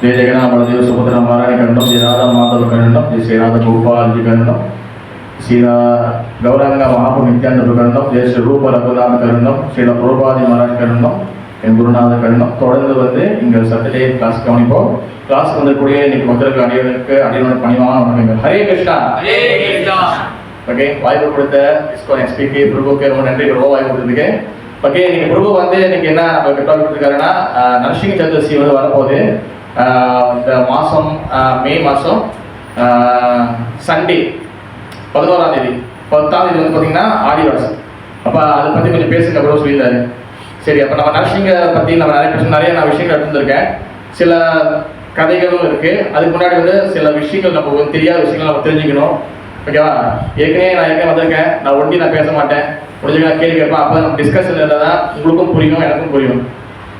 जय जगन्नाथ बलदेव सुभद्रा महारानी करणम जय राधा माधव करणम जय श्री राधा गोपाल जी करणम श्री गौरांग महाप्रभु नित्यानंद करणम जय श्री रूप रघुनाथ करणम श्री प्रभुपादी महाराज करणम என் குருநாத கண்ணம் தொடர்ந்து வந்து இங்கே சட்டடே கிளாஸ் கவனிப்போம். கிளாஸ் வந்தக்கூடிய இன்னைக்கு மக்களுக்கு அடியோட பணிவான வணக்கங்கள். ஹரே கிருஷ்ணா. ஹரே கிருஷ்ணா. ஓகே, வாய்ப்பு கொடுத்த இஸ்கோன் எஸ்பிக்கு பிரபுக்கு ரொம்ப நன்றி. பிரபு வாய்ப்பு கொடுத்ததுக்கு. ஓகே, இன்னைக்கு பிரபு வந்து இன்னைக்கு என்ன நம்ம டாபிக் கொடுத்துருக்காருன்னா நரசிங்க சதுர்த்தி வந்து வரப்போகுது. இந்த மாதம் மே மாதம் சண்டே 11ஆம் தேதி 10ஆம் தேதி வந்து பார்த்தீங்கன்னா ஆடிவாசம். அப்போ அதை பற்றி கொஞ்சம் பேசுங்க பிரபு சொல்லியிருந்தாரு. சரி, அப்போ நம்ம நரசிங்க பற்றி நம்ம நிறைய நான் விஷயங்கள் எடுத்துருக்கேன். சில கதைகளும் இருக்குது. அதுக்கு முன்னாடி வந்து சில விஷயங்கள் நம்ம தெரியாத விஷயங்கள் நம்ம தெரிஞ்சுக்கணும். ஓகேவா? ஏற்கனவே வந்திருக்கேன். நான் ஒண்டி நான் பேச மாட்டேன். முடிஞ்ச கேள்வி கேட்பேன். அப்போ நம்ம டிஸ்கஷன் இருந்தால் உங்களுக்கும் புரியும், எனக்கும் புரியும்.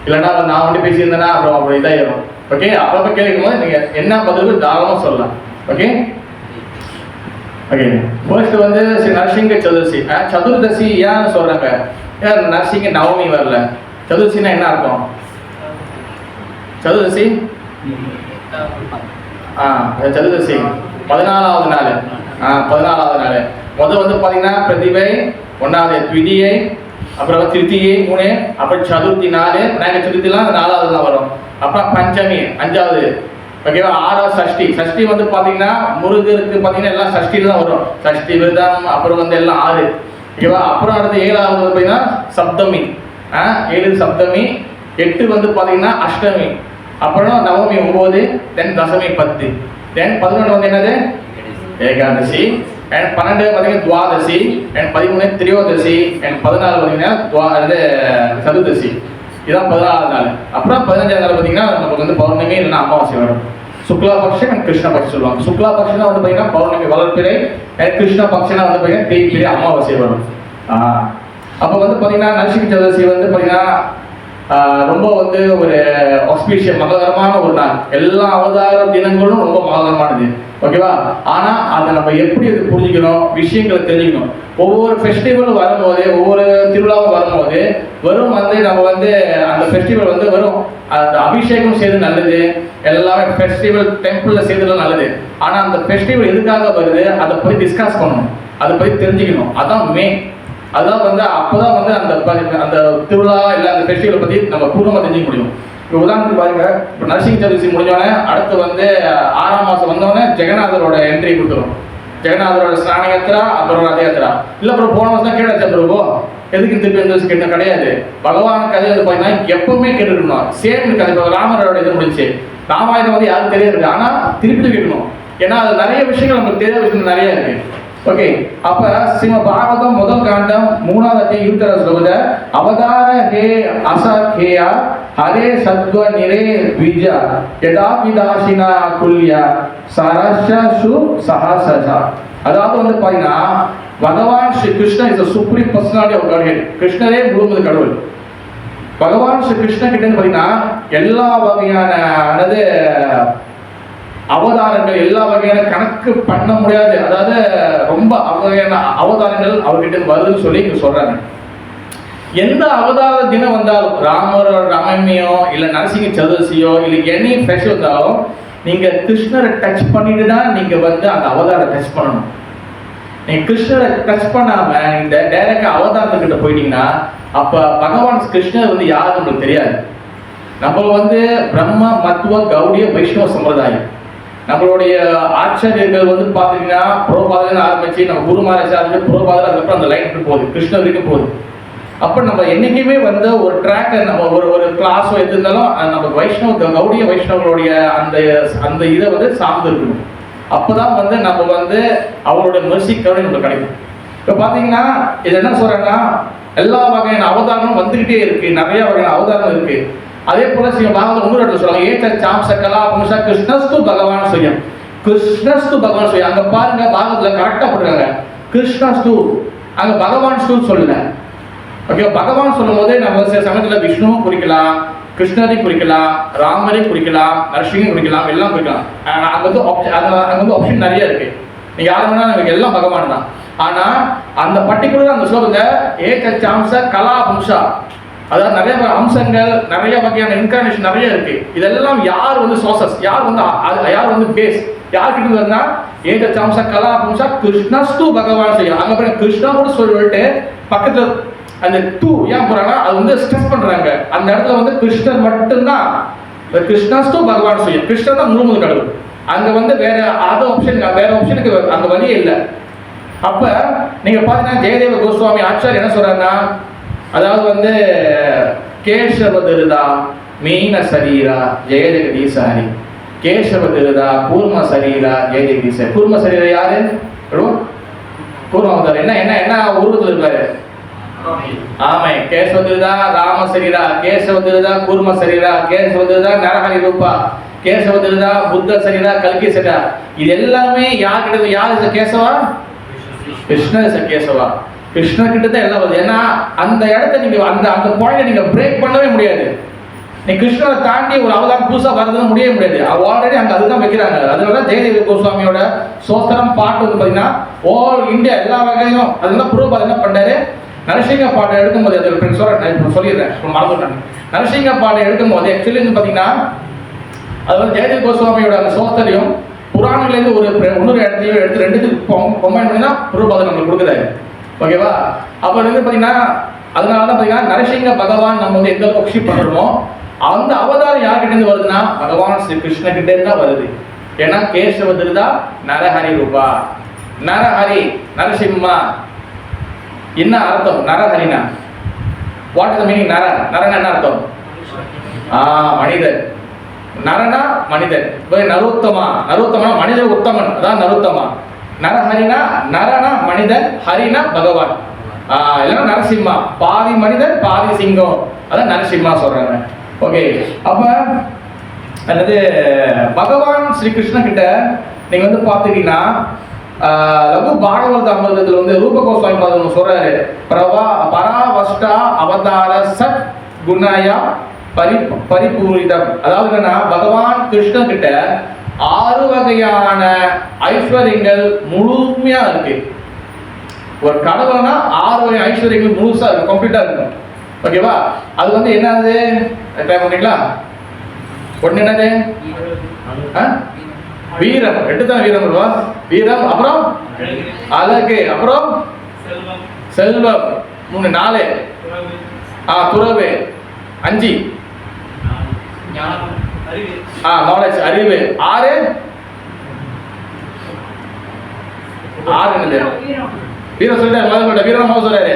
இல்லைன்னா நான் ஒண்டி பேசியிருந்தேன்னா அப்புறம் இதாகிடும். ஓகே, அப்பப்போ கேட்கும் போது நீங்கள் என்ன பதிலுக்கு தாராளமாக சொல்லலாம். ஓகே ஓகே ஃபர்ஸ்ட் வந்து ஸ்ரீ நரசிங்க சதுர்த்தி. சதுர்தசி ஏன்னு சொல்கிறாங்க? ஏன் நரசிங்க நவமி வரல? சதுர்த்தினா என்ன அர்த்தம்? சதுர்தசி சதுர்தசி 14வது நாள். 14வது நாள் முதல் வந்து பார்த்தீங்கன்னா பிரதிபை 1வது, த்விதியை, அப்புறம் திருத்தியை 3, அப்புறம் சதுர்த்தி 4, விநாயகர் சதுர்த்திலாம் 4வது தான் வரும். அப்புறம் பஞ்சமி 5வது. ஓகேவா? 6வது சஷ்டி. சஷ்டி வந்து பார்த்தீங்கன்னா முருகருக்கு பார்த்தீங்கன்னா எல்லாம் சஷ்டியில் தான் வரும். சஷ்டி விரதம் அப்புறம் வந்து எல்லாம் 6. ஓகேவா? அப்புறம் அடுத்து 7வது வந்து பார்த்தீங்கன்னா சப்தமி. 7 சப்தமி. 8 வந்து பார்த்தீங்கன்னா அஷ்டமி. அப்புறம் நவமி 9, தென் தசமி 10, தென் 11 வந்து என்னது ஏகாதசி, அண்ட் 12 பார்த்தீங்கன்னா துவாதசி, அண்ட் 13 திரியோதசி, அண்ட் 14 பார்த்தீங்கன்னா சதுர்தசி. இதுதான் 14வது நாள். அப்புறம் 15வது நாள் பார்த்தீங்கன்னா நமக்கு வந்து பௌர்ணமி இல்லைன்னா அமாவாசை வரும். சுக்லா பக்ஷம் அண்ட் கிருஷ்ண பக்ஷம் சொல்லுவாங்க. சுக்லா பக்ஷம்னா வந்து பார்த்தீங்கன்னா பௌர்ணமி வளர்ப்பிறை, அண்ட் கிருஷ்ண பக்ஷம்னா வந்து பார்த்தீங்கன்னா தேய்பிறை அமாவாசை வரும். அப்போ வந்து பார்த்தீங்கன்னா நரசிங்க சதுர்த்தி வந்து பார்த்தீங்கன்னா ரொம்ப வந்து ஒரு ஆஸ்பீஷியஸ் மங்களகரமான ஒரு நாள். எல்லா அவதார தினங்களும் ரொம்ப மங்களகரமானது. ஓகேவா? ஆனால் அதை நம்ம எப்படி அது புரிஞ்சுக்கணும், விஷயங்களை தெரிஞ்சுக்கணும். ஒவ்வொரு ஃபெஸ்டிவலும் வரும்போது, ஒவ்வொரு திருவிழாவும் வரும்போது வெறும் வந்து நம்ம வந்து அந்த ஃபெஸ்டிவல் வந்து வெறும் அந்த அபிஷேகம் செய்து நல்லது, எல்லாமே ஃபெஸ்டிவல் டெம்பிளில் செய்ததுலாம் நல்லது. ஆனால் அந்த ஃபெஸ்டிவல் எதுக்காக வருது அதை பற்றி டிஸ்கஸ் பண்ணணும், அதை பற்றி தெரிஞ்சுக்கணும். அதான் மெயின். அதான் வந்து அப்போதான் வந்து அந்த திருவிழா இல்லை அந்த ஃபெஸ்டிவலை பற்றி நம்ம பூர்வமாக தெரிஞ்சுக்க முடியும். இப்போ உதாரணத்துக்கு பாருங்க, இப்போ நரசிங்க சதுர்த்தி முடிஞ்சோடனே அடுத்து வந்து 6ஆம் மாதம் வந்தோடனே ஜெகநாதரோட என்ட்ரி கொடுத்துரும். ஜெகநாதரோட ஸ்நான யாத்திரா, அப்புறம் ரத யாத்திரா. இல்லை அப்புறம் போன வருஷம் தான் கேட்டாச்சு பிரபு எதுக்கு திருப்பி இந்த வருஷம் கேட்ட கிடையாது. பகவான் கதை வந்து பார்த்தீங்கன்னா எப்பவுமே கேட்டுக்கணும். சேம் கதை. இப்போ ராமரோட இது முடிஞ்சு ராமாயணம் வந்து யாரும் தெரியாது, ஆனால் திருப்பி கேட்கணும். ஏன்னா அது நிறைய விஷயங்கள் நமக்கு தெரியாத விஷயங்கள் நிறைய இருக்கு. ஓகே, அப்ப ஸ்ரீம பாகவதம் முதல் காண்டம் 3வது அத்தியாயம் 20வது ஸ்லோகத அவதார ஹே அசகேயா ஹரே சத்வ நிரே விஜா யதா விதாசினா குல்யா சரஷு சஹசா. அதாவது வந்து பாத்தீங்கன்னா Bhagavan Sri Krishnan is supreme personality of God. கிருஷ்ணரே முழுமுது கடவுள். பகவான் ஸ்ரீ கிருஷ்ணன் கிட்ட பாத்தீங்கன்னா எல்லா வகையான அவதாரங்கள், எல்லா வகையான கணக்கு பண்ண முடியாது, அதாவது ரொம்ப வகையான அவதாரங்கள் அவர்கிட்ட வருதுன்னு சொல்லி இங்க சொல்றாங்க. எந்த அவதார தினம் வந்தாலும் ராமரோட நவமியோ இல்லை நரசிங்க சதுர்த்தியோ இல்லை எனி ஃபெஸ்டிவல் வந்தாலும் நீங்க கிருஷ்ணரை டச் பண்ணிட்டு தான் நீங்க வந்து அந்த அவதாரம் டச் பண்ணணும். நீங்க கிருஷ்ணரை டச் பண்ணாம இந்த டைரக்டா அவதாரத்துக்கிட்ட போயிட்டீங்கன்னா அப்ப பகவான் கிருஷ்ணர் வந்து யாருன்னு நம்மளுக்கு தெரியாது. நம்ம வந்து பிரம்ம மத்துவ கௌடிய வைஷ்ணவ சம்பிரதாயம். நம்மளுடைய ஆச்சாரியர்கள் வந்து பார்த்தீங்கன்னா புரோபாதன் ஆரம்பிச்சு நம்ம குரு மகாராஜ் ஆரம்பிச்சு புரோபாதன், அதுக்கப்புறம் அந்த லைன் போகுது, கிருஷ்ணர் வரைக்கும் போகுது. அப்போ நம்ம என்னைக்குமே வந்து ஒரு ட்ராக்கை நம்ம ஒரு கிளாஸோ எது இருந்தாலும் நம்ம வைஷ்ணவ கௌடிய வைஷ்ணவர்களுடைய அந்த இதை வந்து சார்ந்து இருக்கணும். அப்போதான் வந்து நம்ம வந்து அவங்களோட மெர்சி கருணை நம்மளுக்கு கிடைக்கும். இப்போ பார்த்தீங்கன்னா இது என்ன சொல்றேன்னா எல்லா வகையான அவதாரமும் வந்துகிட்டே இருக்கு, நிறைய வகையான அவதாரம் இருக்கு. அதே போல ஸ்ரீ பாகவதம் 3 சொல்லுவாங்க ஏச்ச சாம் சகலா புருஷா கிருஷ்ணஸ்து பகவான் சுயம். கிருஷ்ணஸ்து பகவான் சுயம். அங்க பாருங்க பாகவத்துல கரெக்டா போட்டுருக்காங்க கிருஷ்ணஸ்து, அங்க பகவான் ஸ்து சொல்லல. ஓகே, பகவான் சொல்லும் போதே நம்ம சில சமயத்துல விஷ்ணுவும் குறிக்கலாம், கிருஷ்ணரையும் குறிக்கலாம், ராமரையும் குறிக்கலாம், நரசிங்கம் குறிக்கலாம், எல்லாம் குறிக்கலாம். அங்க வந்து ஆப்ஷன் நிறைய இருக்கு. நீங்க யாரு வேணா நமக்கு எல்லாம் பகவான் தான். ஆனா அந்த பர்டிகுலர் அந்த ஸ்லோகத்தை ஏக சாம்ச கலா பும்சா அதாவது நிறைய அம்சங்கள், நிறைய வகையான இன்கார்னேஷன் நிறைய இருக்கு. இதெல்லாம் யார் வந்து சோர்சஸ், யார் வந்து பேஸ், யார்கிட்ட வருதுன்னா ஏக சாம்சா கலா பும்சா கிருஷ்ணஸ்து பகவான் செய்யும். அங்க பாருங்க கிருஷ்ணா கூட சொல்லிட்டு பக்கத்துல அந்த டூ ஏன் போறாங்கன்னா அது வந்து ஸ்ட்ரெஸ் பண்றாங்க. அந்த இடத்துல வந்து கிருஷ்ணர் மட்டும்தான், கிருஷ்ணஸ்து பகவான் செய்யும், கிருஷ்ணர் தான் முழு கடவுள். அங்க வந்து வேற வேற ஆப்ஷனுக்கு அங்க வழியே இல்லை. அப்ப நீங்க பாத்தீங்கன்னா ஜெயதேவ கோஸ்வாமி ஆச்சார் என்ன சொல்றாருன்னா, அதாவது வந்து கேசவ திருதா மீன சரீரா ஜெய ஜெகதீசாரி, கேசவ திருதா கூர்ம சரீரா ஜெய ஜெகதீச. கூர்ம சரீரா யாரு? கூர்ம என்ன என்ன என்ன உருவத்தில் இருப்பாரு? ஆமை. கேசவ திருதா ராம சரீரா, கேசவ திருதா கூர்ம சரீரா, கேசவ திருதா நரஹரி ரூபா, கேசவ திருதா புத்த சரீரா கல்கி சரீரா. இது எல்லாமே யார் கிட்ட? யார் கேசவா? கிருஷ்ண கேசவா. கிருஷ்ணர் கிட்ட தான் எல்லாம் வருது. ஏன்னா அந்த இடத்த நீங்க அந்த பாயிண்ட் நீங்க பிரேக் பண்ணவே முடியாது. நீ கிருஷ்ணரை தாண்டி ஒரு அவதாரம் புதுசா வரதுன்னு முடியவே முடியாது. ஆல்ரெடி அங்க அதுதான் வைக்கிறாங்க. அதனாலதான் ஜெயதேவ கோஸ்வாமியோட சோஸ்திரம் பாட்டு வந்து பாத்தீங்கன்னா ஆல் இந்தியா எல்லா வகையும் அதெல்லாம் புரோபாத் என்ன பண்ணாரு, நரசிங்க பாட்டை எடுக்கும்போது அது சொல்லிடுறேன் மறந்துட்டேன். நரசிங்க பாட்டை எடுக்கும்போது ஆக்சுவலி வந்து பாத்தீங்கன்னா அது வந்து ஜெயதேவ கோஸ்வாமியோட அந்த சோஸ்திரையும் புராணங்கள்லேருந்து ஒரு இன்னொரு இடத்தையும் எடுத்து ரெண்டுத்துக்கு கம்பைன் பண்ணி தான் புரோபாத் நம்மளுக்கு கொடுக்குறாரு. ஓகேவா? அப்போ வந்து பார்த்தீங்கன்னா அதனால தான் பார்த்தீங்கன்னா நரசிங்க பகவான் நம்ம வந்து எந்த அளவுக்கு ஒர்ஷிப் பண்ணுறோமோ அந்த அவதாரம் யார்கிட்டேருந்து வருதுன்னா பகவான் ஸ்ரீ கிருஷ்ணகிட்டேருந்து தான் வருது. ஏன்னா கேசவ திருதா நரஹரி ரூபா. நரஹரி நரசிம்மா என்ன அர்த்தம்? நரஹரினா வாட் இஸ் த மீனிங்? நரனா என்ன அர்த்தம்? மனிதன். நரனா மனிதன். நரோத்தமா மனித உத்தமன், அதான் நரோத்தமா. நரஹரினா நரனா மனிதன், ஹரினா பகவான், இல்லைன்னா நரசிம்மா. பாதி மனிதன் பாதி சிங்கம், அதான் நரசிம்மா சொல்றாங்க. ஓகே. அப்ப அல்லது பகவான் ஸ்ரீ கிருஷ்ண கிட்ட நீங்க வந்து பாத்துட்டீங்கன்னா லகு பாகவத அமிர்தத்துல வந்து ரூப கோஸ்வாமி பாதம் சொல்றாரு, பராவஷ்டா அவதார சத் குணயா பரிபூரிதம். அதாவது என்னன்னா பகவான் கிருஷ்ண கிட்ட 6 வகையான ஐஸ்வர்யங்கள் முழுமையா இருக்கு. ஒரு கடவுள்னா 6 வகை ஐஸ்வர்யங்கள் முழுசா இருக்கு, கம்ப்ளீட்டா இருக்கும். ஓகேவா? அது வந்து என்னது ட்ரை பண்றீங்களா? ஒண்ணு என்னது? வீரம். 8 தான் வீரம் வருவா. வீரம், அப்புறம் அழகு, அப்புறம் செல்வம் 3, 4 துறவு 5 நாலேஜ் அறிவு 6 என்னது? வீரம் சொல்லிட்டாரு. வீரம் முதல் சொல்றாரு.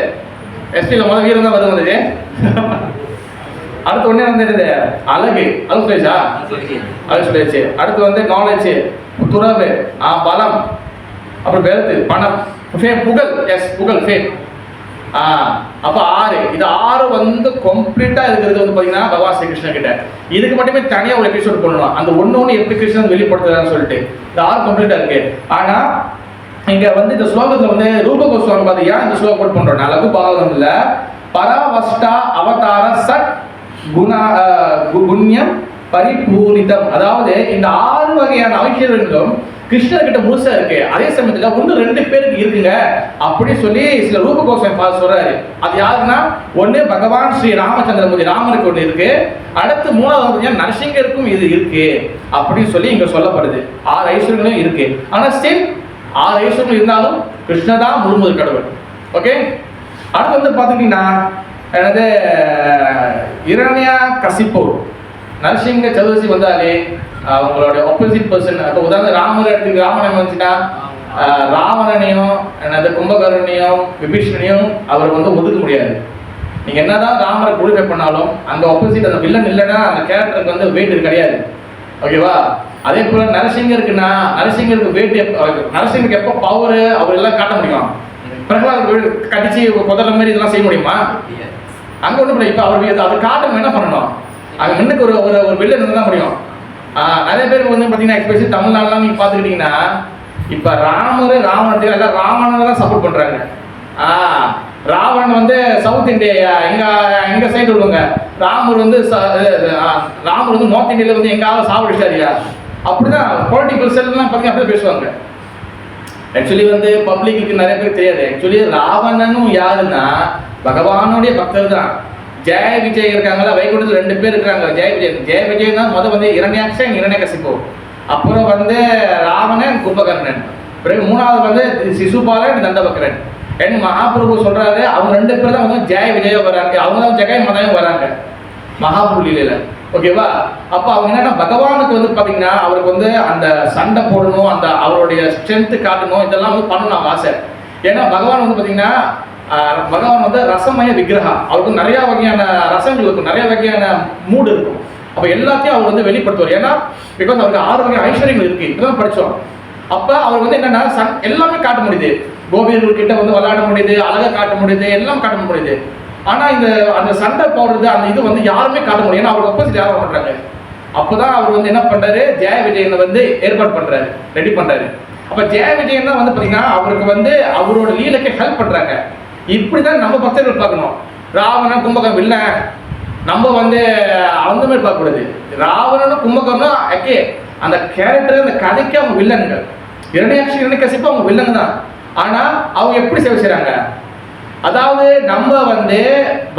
எஸ்டில முதல் வீரம் தான் வருது வந்தது. அடுத்து ஒண்ணே வந்து அழகு, அது சொல்லிச்சா? அது சொல்லியாச்சு. அடுத்து வந்து நாலேஜ், துறவு, பலம், அப்புறம் வெல்த், பணம், புகழ். எஸ், புகழ், ஃபேம். அப்ப 6. இது 6 வந்து கம்ப்ளீட்டா இருக்கிறது வந்து பாத்தீங்கன்னா பகவான் ஸ்ரீ கிருஷ்ணன் கிட்ட. இதுக்கு மட்டுமே தனியா ஒரு எபிசோட் பண்ணணும். அந்த ஒண்ணு எப்படி கிருஷ்ணன் வெளிப்படுத்துறான்னு சொல்லிட்டு இந்த 6 கம்ப்ளீட்டா இருக்கு. ஆனா இங்க வந்து இந்த ஸ்லோகத்துல வந்து ரூப கோஸ்வாமி பாத்தீங்க இந்த ஸ்லோகம் கோட் பண்றோம். லகு பாகவதம் இல்ல, பராவஷ்டா அவதார சட் குண்யம் பரிபூரிதம். அதாவது இந்த 6 வகையான ஐஸ்வர்யங்களும் கிருஷ்ணர் கிட்ட முழுசா இருக்கு. அதே சமயத்துல 1-2 பேருக்கு இருக்குங்க அப்படி சொல்லி சில ரூப கோஸ்வாமி சொல்றாரு. அது யாருன்னா, ஒண்ணு பகவான் ஸ்ரீ ராமச்சந்திரமூர்த்தி, ராமருக்கு ஒண்ணு இருக்கு. அடுத்து 3வது நரசிங்கருக்கும் இது இருக்கு அப்படின்னு சொல்லி இங்க சொல்லப்படுது. 6 ஐஸ்வர்யங்களும் இருக்கு. ஆனா ஸ்டில் 6 ஐஸ்வர்யங்கள் இருந்தாலும் கிருஷ்ணதான் முழுமுதல் கடவுள். ஓகே. அடுத்து வந்து பாத்துட்டீங்கன்னா எனது இரண்யா கசிப்பு நரசிங்க சதுர்த்தி வந்தாலே அவங்களோட ஆப்போசிட் பர்சன். இப்போ உதாரணம் ராமர் எடுத்துக்கு ராமன் வந்துச்சுன்னா ராவணனையும் எனது கும்பகர்ணனையும் விபீஷணையும் அவர் வந்து ஒதுக்க முடியாது. நீங்க என்னதான் ராமரை குழுவை பண்ணாலும் அந்த ஆப்போசிட் அந்த வில்லன் இல்லைன்னா அந்த கேரக்டருக்கு வந்து வெயிட் கிடையாது. ஓகேவா? அதே போல நரசிங்கருக்குன்னா நரசிங்கருக்கு வெயிட், நரசிங்கருக்கு எப்போ பவர் அவர் எல்லாம் காட்ட முடியும்? பிரகலாத் கடிச்சு குதிரை மாதிரி இதெல்லாம் செய்ய முடியுமா? அங்க ஒண்ணு பண்ண. இப்ப அவர் அதை காட்டணும் என்ன பண்ணணும்? அங்க முன்னுக்கு ஒரு ஒரு வில்லன் இருந்தா முடியும். நிறைய பேருக்கு வந்து பாத்தீங்கன்னா எஸ்பெஷலி தமிழ்நாடுலாம் நீங்க பாத்துக்கிட்டீங்கன்னா இப்ப ராவணத்துக்கு எல்லாம் ராவணனை தான் சப்போர்ட் பண்றாங்க. ராவணன் வந்து சவுத் இந்தியா எங்க சைடு உள்ளவங்க, ராமர் வந்து நார்த் இந்தியால வந்து எங்காவது சாப்பிடுச்சாரியா அப்படிதான் பொலிட்டிக்கல் செல்லாம் பாத்தீங்கன்னா அப்படியே பேசுவாங்க. ஆக்சுவலி வந்து பப்ளிக்கு நிறைய பேருக்கு தெரியாது. ஆக்சுவலி ராவணனும் யாருன்னா பகவானுடைய பக்தர் தான். ஜெய விஜய் இருக்காங்களா, வைகுண்டத்தில் 2 பேர் இருக்காங்க. ஜெய விஜய் தான் வந்து இரண்யாக்ஷன் இரண்யகசிப்பு, அப்புறம் வந்து ராவணன் கும்பகர்ணன், பிறகு 3வது வந்து சிசுபாலன் தண்டவக்கரன். என் மகாபிரபு சொல்றாரு அவங்க 2 பேர் தான் வந்து ஜெய விஜயம் வராங்க, அவங்க தான் ஜெகை மதம் வராங்க மகாபிரபு லீலையில. ஓகேவா? அப்ப அவங்க என்னன்னா பகவானுக்கு வந்து பாத்தீங்கன்னா அவருக்கு வந்து அந்த சண்டை போடணும், அந்த அவருடைய ஸ்ட்ரென்த் காட்டணும், இதெல்லாம் வந்து பண்ணணும் ஆசை. ஏன்னா பகவான் வந்து பாத்தீங்கன்னா பகவான் வந்து ரசமய விக்கிரகா, அவருக்கு நிறைய வகையான ரசங்கள் இருக்கும், நிறைய வகையான மூடு இருக்கும். அப்ப எல்லாத்தையும் அவர் வந்து வெளிப்படுத்துவார். ஏன்னா பிகாஸ் அவருக்கு 6 வகை ஐஸ்வர்யங்கள் இருக்கு, இப்பதான் படிச்சோம். அப்ப அவர் வந்து என்னன்னா எல்லாமே காட்ட முடியுது, கோபியர்கள் கிட்ட வந்து விளையாட முடியுது, அழகா காட்ட முடியுது, எல்லாம் காட்ட முடியுது. ஆனா அந்த சண்டை போடுறது அந்த இது வந்து யாருமே காட்ட முடியும், ஏன்னா அவருக்கு ஆப்போசிட் யாரும் பண்றாங்க. அப்பதான் அவர் வந்து என்ன பண்றாரு, ஜெய விஜயனை வந்து ஏற்பாடு பண்றாரு, ரெடி பண்றாரு. அப்ப ஜெய விஜயன் தான் வந்து பாத்தீங்கன்னா அவருக்கு வந்து அவரோட லீலைக்கு ஹெல்ப் பண்றாங்க. இப்படிதான் நம்ம பக்தர்கள் பார்க்கணும். ராவணன் கும்பகர்ணன் இல்ல, நம்ம வந்து அந்த மாதிரி பார்க்க கூடாது. ராவணனும் கும்பகர்ணனும் ஓகே, அந்த கேரக்டர் அந்த கதைக்கு அவங்க வில்லன்கள். இரண்யகசிப்பு அவங்க வில்லன் தான். ஆனா அவங்க எப்படி சேவை செய்றாங்க, அதாவது நம்ம வந்து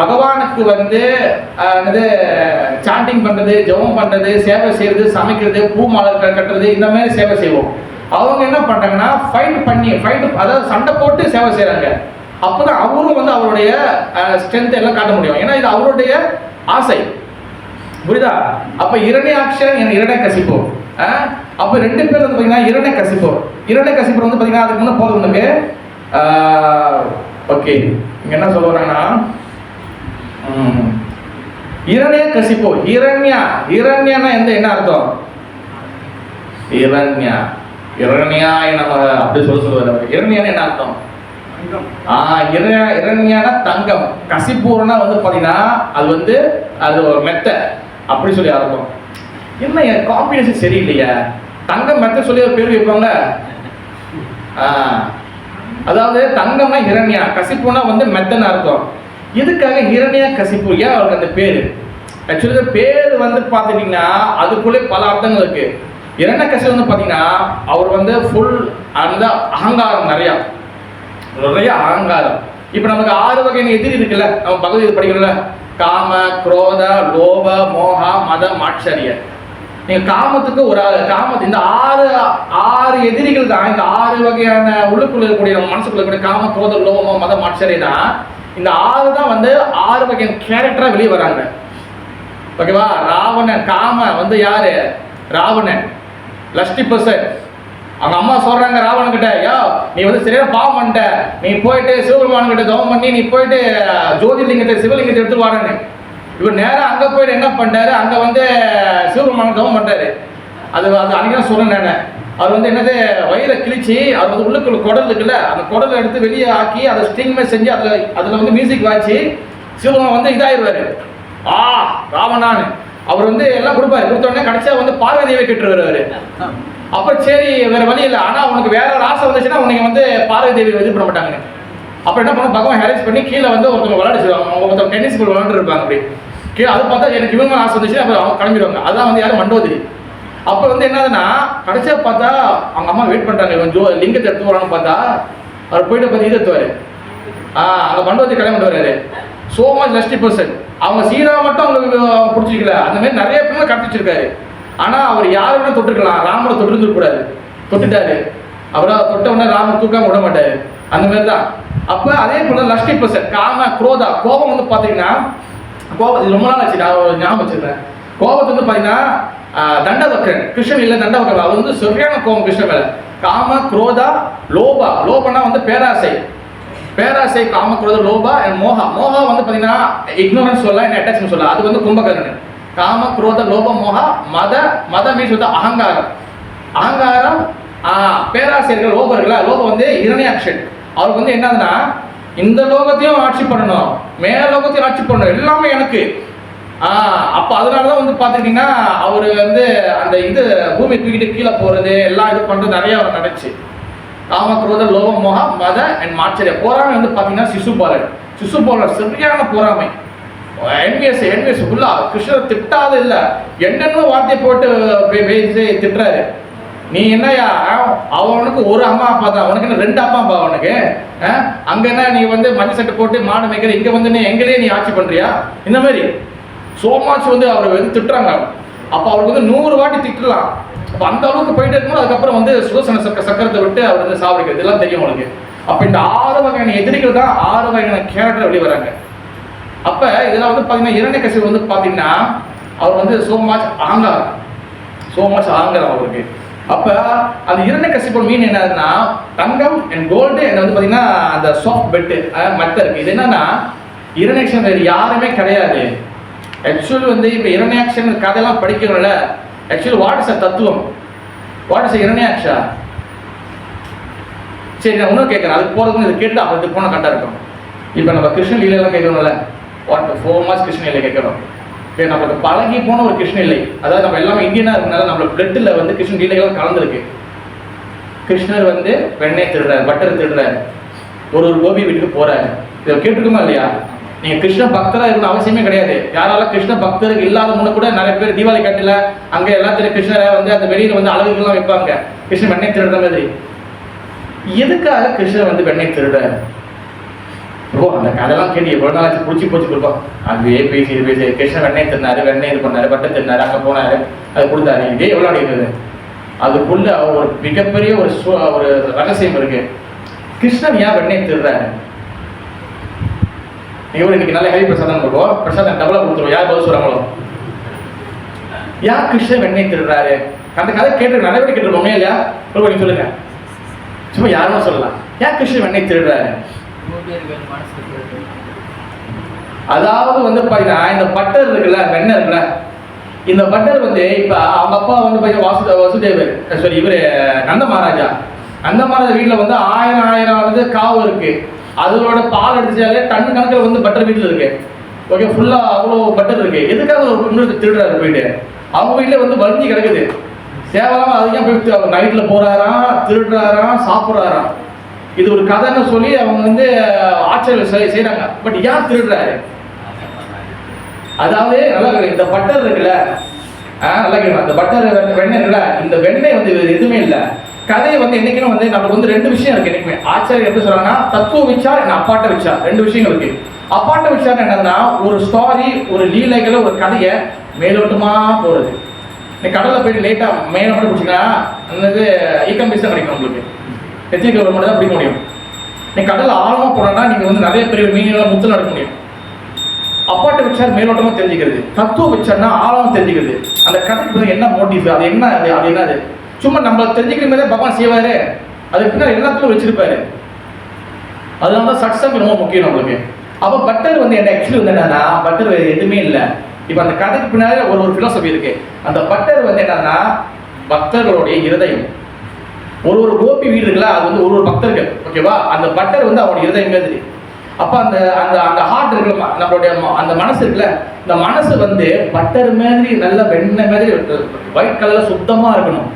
பகவானுக்கு வந்து சாண்டிங் பண்றது, ஜெபம் பண்றது, சேவை செய்யறது, சமைக்கிறது, பூ மாலை கட்டுறது, இந்த மாதிரி சேவை செய்வோம். அவங்க என்ன பண்றாங்கன்னா ஃபைட் அதாவது சண்டை போட்டு சேவை செய்யறாங்க. அப்பதான் அவரும் வந்து அவருடைய ஸ்ட்ரென்த் எல்லாம் காட்ட முடியும், ஏன்னா இது அவருடைய ஆசை. புரியுதா? அப்ப இரண்யாக்ஷன் இரண்யகசிப்பு, அப்ப 2 பேர் வந்து பாத்தீங்கன்னா இரண்யகசிப்பு வந்து பாத்தீங்கன்னா அதுக்கு முன்ன போறது உனக்கு ஓகே. இங்க என்ன சொல்ல வராங்கன்னா இரண்யகசிப்பு, இரண்யனா என்ன அர்த்தம்? இரண்யாய நம்ம அப்படி சொல்லுவாரு. இரண்யனா என்ன அர்த்தம்? இரண்யான தங்கம், கசிப்பூர்னா வந்து பாத்தீங்கன்னா அது ஒரு மெத்த அப்படி சொல்லி அர்த்தம். என்ன காம்பினேஷன் சரியில்லையா? தங்கம் மெத்த சொல்லி ஒரு பேர் வைப்பாங்க. அதாவது தங்கம்னா இரண்யா, கசிப்புனா வந்து மெத்தன்னு அர்த்தம். இதுக்காக இரண்யா கசிப்பு, ஏன் அவருக்கு அந்த பேரு? ஆக்சுவலி பேர் வந்து பாத்துட்டீங்கன்னா அதுக்குள்ளே பல அர்த்தங்கள் இருக்கு. இரண்யகசிப்பு வந்து பாத்தீங்கன்னா அவர் வந்து ஃபுல் அந்த அகங்காரம், நிறைய அகங்காரம். இப்ப நமக்கு 6 வகையான எதிரி இருக்குல்ல, நம்ம பகவத்கீதை படிக்கிறோம்ல, காம, குரோத, லோப, மோக, மத, மாட்சரிய. நீங்க காமத்துக்கு ஒரு இந்த 6 எதிரிகள் தான். இந்த 6 வகையான உள்ளுக்குள்ள இருக்கக்கூடிய நம்ம மனசுக்குள்ள இருக்கக்கூடிய காம, குரோத, லோப, மத, மாட்சரிய தான். இந்த 6 தான் வந்து 6 வகையான கேரக்டரா வெளியே வராங்க. ஓகேவா? ராவணன் காம வந்து யாரு? ராவணன் லஸ்டி பர்சன். அவங்க அம்மா சொல்றாங்க ராவணன் கிட்ட, யோ நீ வந்து சரியான பாவம் பண்ணிட்ட, நீ போயிட்டு சிவபெருமான் கிட்ட தவம் பண்ணி நீ போயிட்டு ஜோதிலிங்கத்தை சிவலிங்கத்தை எடுத்து வாரன்னு. இவர் நேரம் அங்க போயிட்டு என்ன பண்ணிட்டாரு, அங்க வந்து சிவபெருமான் தவம் பண்றாரு. அது அன்னைக்கு தான் சொன்னேன் நான். அவர் வந்து என்னது வயிறை கிழிச்சு அவர் வந்து உள்ளுக்குள்ள குடல் இருக்குல்ல, அந்த குடலை எடுத்து வெளியே ஆக்கி அதை ஸ்ட்ரிங் மாதிரி செஞ்சு அதுல வந்து மியூசிக் வாய்ச்சி சிவபெருமான் வந்து இதாயிருவாரு. ராவணான்னு அவர் வந்து எல்லாம் கொடுத்த உடனே கடைசியா வந்து பார்வதியை கெட்டுருவாரு அவரு. அப்ப சரி வேற வழி இல்லை, ஆனா உனக்கு வேற ஒரு ஆசை வந்துச்சுன்னா உனக்கு வந்து பார்வதி தேவி இது பண்ண மாட்டாங்க. அப்ப என்ன பண்ண, பகவான் ஹேரேஜ் பண்ணி கீழே வந்து ஒருத்தவங்க விளையாடுவாங்க, ஒருத்தவங்க டென்னிஸ் பால் விளையாண்டு இருப்பாங்க. அப்படி கீழே அது பார்த்தா எனக்கு இவங்க ஆசை வந்துச்சு, அப்ப அவங்க கிளம்பிடுவாங்க. அதான் வந்து யாரும் மண்டோதரி. அப்ப வந்து என்னதுன்னா கடைசியா பார்த்தா அவங்க அம்மா வெயிட் பண்றாங்க, இவன் லிங்கத்தை எடுத்து போறான்னு பார்த்தா அவர் போயிட்டு பார்த்து இது எடுத்துவாரு. அங்க மண்டோதரி கிளம்பிட்டு வர்றாரு. So much lusty person. அவங்க சீரா மட்டும் அவங்களுக்கு பிடிச்சிக்கல, அந்த மாதிரி நிறைய பேர் கடத்தி வச்சிருக்காரு. ஆனா அவர் யாருமே தொட்டுருக்கலாம், ராமரை தொட்டு கூடாது, தொட்டுட்டாரு. அவரை தொட்ட உடனே ராமர் தூக்காம விட மாட்டாரு. அந்த மாதிரி தான். அப்ப அதே போல லஸ்டி பர்சன் காம, குரோதா, கோபம் வந்து பாத்தீங்கன்னா கோபம் ரொம்ப நாள் ஆச்சு, நான் ஞாபகம் வச்சிருக்கேன். கோபத்தை வந்து பாத்தீங்கன்னா தண்டவக்கரன், கிருஷ்ணன் இல்ல தண்டவக்கரன், அவர் வந்து சரியான கோபம் கிருஷ்ணன் மேல. காம, குரோதா, லோபா. லோபனா வந்து பேராசை, காம, குரோத, லோபா அண்ட் மோகா. மோகா வந்து பாத்தீங்கன்னா இக்னோரன்ஸ் சொல்லலாம், என்ன அட்டாச்மெண்ட் சொல்லலாம். அது வந்து கும்பகர்ணன். காம, குரோத, லோப, மோகா. மத மீன்ஸ் வந்து அகங்காரம், பேராசை இருக்கிற லோபம் இருக்குல்ல, லோபம் வந்து இரண்யாக்ஷன். அவருக்கு வந்து என்னதுன்னா இந்த லோகத்தையும் ஆட்சி பண்ணணும், மேல லோகத்தையும் ஆட்சி பண்ணணும், எல்லாமே எனக்கு. அப்ப அதனாலதான் வந்து பாத்துக்கிட்டீங்கன்னா அவரு வந்து அந்த இது பூமி தூக்கிட்டு கீழே போறது எல்லாம் இது பண்றது நிறைய அவர் நடந்துச்சு. காம, குரோத, லோப, மோகா, மத அண்ட் மாச்சரிய. போராமை வந்து பாத்தீங்கன்னா சிசுபாலன் சரியான போராமை, என்விஎஸ் ஃபுல்லா கிருஷ்ணர் திட்டாத இல்ல, என்னென்ன வார்த்தையை போட்டு திட்டுறாரு. நீ என்னையா அவனுக்கு ஒரு அம்மா அப்பா தான், உனக்கு என்ன 2 அம்மா அப்பா அவனுக்கு? அங்க என்ன நீ வந்து மஞ்சள் சட்டை போட்டு மாடு மேய்க்கிற, இங்க வந்து நீ எங்களே நீ ஆட்சி பண்றியா? இந்த மாதிரி சோமாச்சு வந்து அவரை வந்து திட்டுறாங்க. அப்ப அவருக்கு வந்து 100 வாட்டி திட்டலாம். அப்ப அந்த அளவுக்கு போயிட்டு இருக்கும்போது அதுக்கப்புறம் வந்து சுதர்சன சக்கரத்தை விட்டு அவர் வந்து சாவடிக்கிறது இதெல்லாம் தெரியும் அவனுக்கு. அப்ப இந்த 6 வகையான எதிரிகள் தான் 6 வகையான கேரக்டர் வெளியே வராங்க. அப்ப இதெல்லாம் வந்து பாத்தீங்கன்னா இரண்யகசிபு வந்து பாத்தீங்கன்னா அவர் வந்து சோ மச் ஆங்காரம் அவருக்கு. அப்ப அந்த இரண்யகசிபு மீன் என்னதுன்னா தங்கம் அண்ட் கோல்டு என்ன வந்து பாத்தீங்கன்னா அந்த சாஃப்ட் பெட் மத்த இருக்கு. இது என்னன்னா இரண்யகசிபு வேறு யாருமே கிடையாது. ஆக்சுவலி வந்து இப்ப இரண்யாக்ஷன் கதையெல்லாம் படிக்கிறோம்ல, ஆக்சுவலி வாட் இஸ் அ தத்துவம், வாட் இஸ் இரண்யாக்ஷா? சரி நான் இன்னும் கேட்கறேன், அதுக்கு போறதுக்கு இது கேட்டு அதுக்கு போன கரெக்டா இருக்கும். இப்ப நம்ம கிருஷ்ண லீலையெல்லாம் கேட்கணும்ல, வாட் 4 மாஸ் கிருஷ்ண லீலை கேட்கணும். சரி நம்மளுக்கு பழகி போன ஒரு கிருஷ்ண லீலை, அதாவது நம்ம எல்லாமே இந்தியனா இருக்கனால நம்மளோட பிளட்ல வந்து கிருஷ்ண லீலைகள் கலந்துருக்கு. கிருஷ்ணர் வந்து வெண்ணெய் திருடுறாரு, பட்டர் திருடுறாரு, ஒரு கோபி வீட்டுக்கு போறாரு. இதை கேட்டுருக்குமா இல்லையா? நீங்க கிருஷ்ண பக்தரா இருக்கணும் அவசியமே கிடையாது. யாராலும் கிருஷ்ண பக்தருக்கு இல்லாத முன்ன கூட நிறைய பேர் தீபாவளி காட்டில அங்க எல்லாத்திலும் கிருஷ்ணரை வந்து அந்த வெளியில வந்து அழகுகள்லாம் வைப்பாங்க, கிருஷ்ணன் வெண்ணெய் திருடுற மாதிரி. எதுக்காக கிருஷ்ணர் வந்து வெண்ணெய் திருடுறாரு? அந்த கதையெல்லாம் கேட்டு எவ்வளவு நாளாச்சு பிடிச்சி போச்சு கொடுப்போம். அதுவே பேசி இது பேசி கிருஷ்ணன் வெண்ணெய் திருநாரு, வெண்ணெய் இது பண்ணாரு, பட்டை திருநாரு, அங்க போனாரு, அது கொடுத்தாரு. இதே எவ்வளவு அடிக்கிறது? அதுக்குள்ள ஒரு மிகப்பெரிய ஒரு ரகசியம் இருக்கு. கிருஷ்ணன் ஏன் வெண்ணெய் திருடுறாரு? இன்னைக்கு நல்ல ஹெவி பிரசாதம் கொடுப்போம், பிரசாதம் டபுளா கொடுத்துருவோம். யார் பதில் சொல்றாங்களோ யார் கிருஷ்ணன் வெண்ணெய் திருடுறாரு? அந்த கதை கேட்டு நிறைய பேர் கேட்டுருப்போமே இல்லையா? நீங்க சொல்லுங்க, சும்மா யாரும் சொல்லலாம். ஏன் கிருஷ்ணன் வெண்ணெய் திருடுறாரு? அதாவது வந்து பாத்தீங்கன்னா இந்த பட்டர் இருக்குல்ல, வெண்ணெய் இருக்குல்ல, இந்த பட்டர் வந்து இப்ப அவங்க அப்பா வந்து பாத்தீங்கன்னா வசுதேவர் சாரி இவரு நந்த மகாராஜா வீட்டுல வந்து 1000 வந்து காவு இருக்கு. அதோட பால் அடிச்சாலே டன் கணக்கில் வந்து பட்டர் வீட்டில் இருக்கு. ஓகே, ஃபுல்லா அவ்வளோ பட்டர் இருக்கு. எதுக்காக ஒரு இன்னொரு திருடுறாரு போயிட்டு? அவங்க வீட்டில் வந்து வலிஞ்சு கிடக்குது. தேவையில்லாம அதுக்கே போயிட்டு அவர் நைட்ல போறாராம், திருடுறாராம், சாப்பிட்றாராம். இது ஒரு கதைன்னு சொல்லி அவங்க வந்து ஆச்சரியம் செய்யறாங்க. பட் ஏன் திருடுறாரு? அதாவது நல்லா இந்த பட்டர் இருக்குல்ல, நல்லா கேட்கலாம். இந்த பட்டர் வெண்ணெய் இருக்குல்ல, இந்த வெண்ணெய் வந்து எதுவுமே இல்லை. கதையை வந்து என்னைக்குமே வந்து நமக்கு வந்து 2 விஷயம் இருக்கு. என்னைக்குமே ஆச்சாரியர் எப்படி சொல்றாங்கன்னா தத்துவ விசார், அப்பாட்ட விசார், 2 விஷயங்கள் இருக்கு. அப்பாட்ட விசார் என்னன்னா ஒரு ஸ்டாரி, ஒரு லீலைகளை, ஒரு கதையை மேலோட்டமா போறது. நீ கடல்ல போயிட்டு லேட்டா மேல மட்டும் பிடிச்சிங்கன்னா அந்த ஈக்கம் பீஸ் தான் கிடைக்கும் உங்களுக்கு. எத்தனை கிலோ மட்டும் தான் பிடிக்க முடியும். நீ கடல்ல ஆழமா போனோம்னா நீங்க வந்து நிறைய பெரிய மீன்கள் முத்து நடக்க முடியும். அப்பாட்ட விசார் மேலோட்டமா தெரிஞ்சுக்கிறது, தத்துவ விசார்னா ஆழமா தெரிஞ்சுக்கிறது. அந்த கதைக்கு என்ன மோட்டிவ், அது என்ன, அது என்னது சும்மா நம்ம தெரிஞ்சுக்கிற மாதிரி பகவான் செய்வாரு. அதுக்கு பின்னாடி எல்லாத்துக்கும் வச்சிருப்பாரு. அதனால தான் சட்சங்கம் ரொம்ப முக்கியம் நம்மளுக்கு. அப்போ பட்டர் வந்து என்ன ஆக்சுவலி வந்து என்னன்னா பட்டர் எதுவுமே இல்லை. இப்போ அந்த கதைக்கு பின்னாடி ஒரு பிலாசபி இருக்கு. அந்த பட்டர் வந்து என்னன்னா பக்தர்களுடைய இருதயம். ஒரு கோபி வீடு இருக்குல்ல, அது வந்து ஒரு பக்தர்கள். ஓகேவா? அந்த பட்டர் வந்து அவருடைய இருதயம் மாதிரி. அப்போ அந்த அந்த அந்த ஹார்ட் இருக்குல்ல, நம்மளுடைய அந்த மனசு இருக்குல்ல, இந்த மனசு வந்து பட்டர் மாதிரி நல்ல வெண்ணெய் மாதிரி ஒயிட் கலர்ல சுத்தமா இருக்கணும்.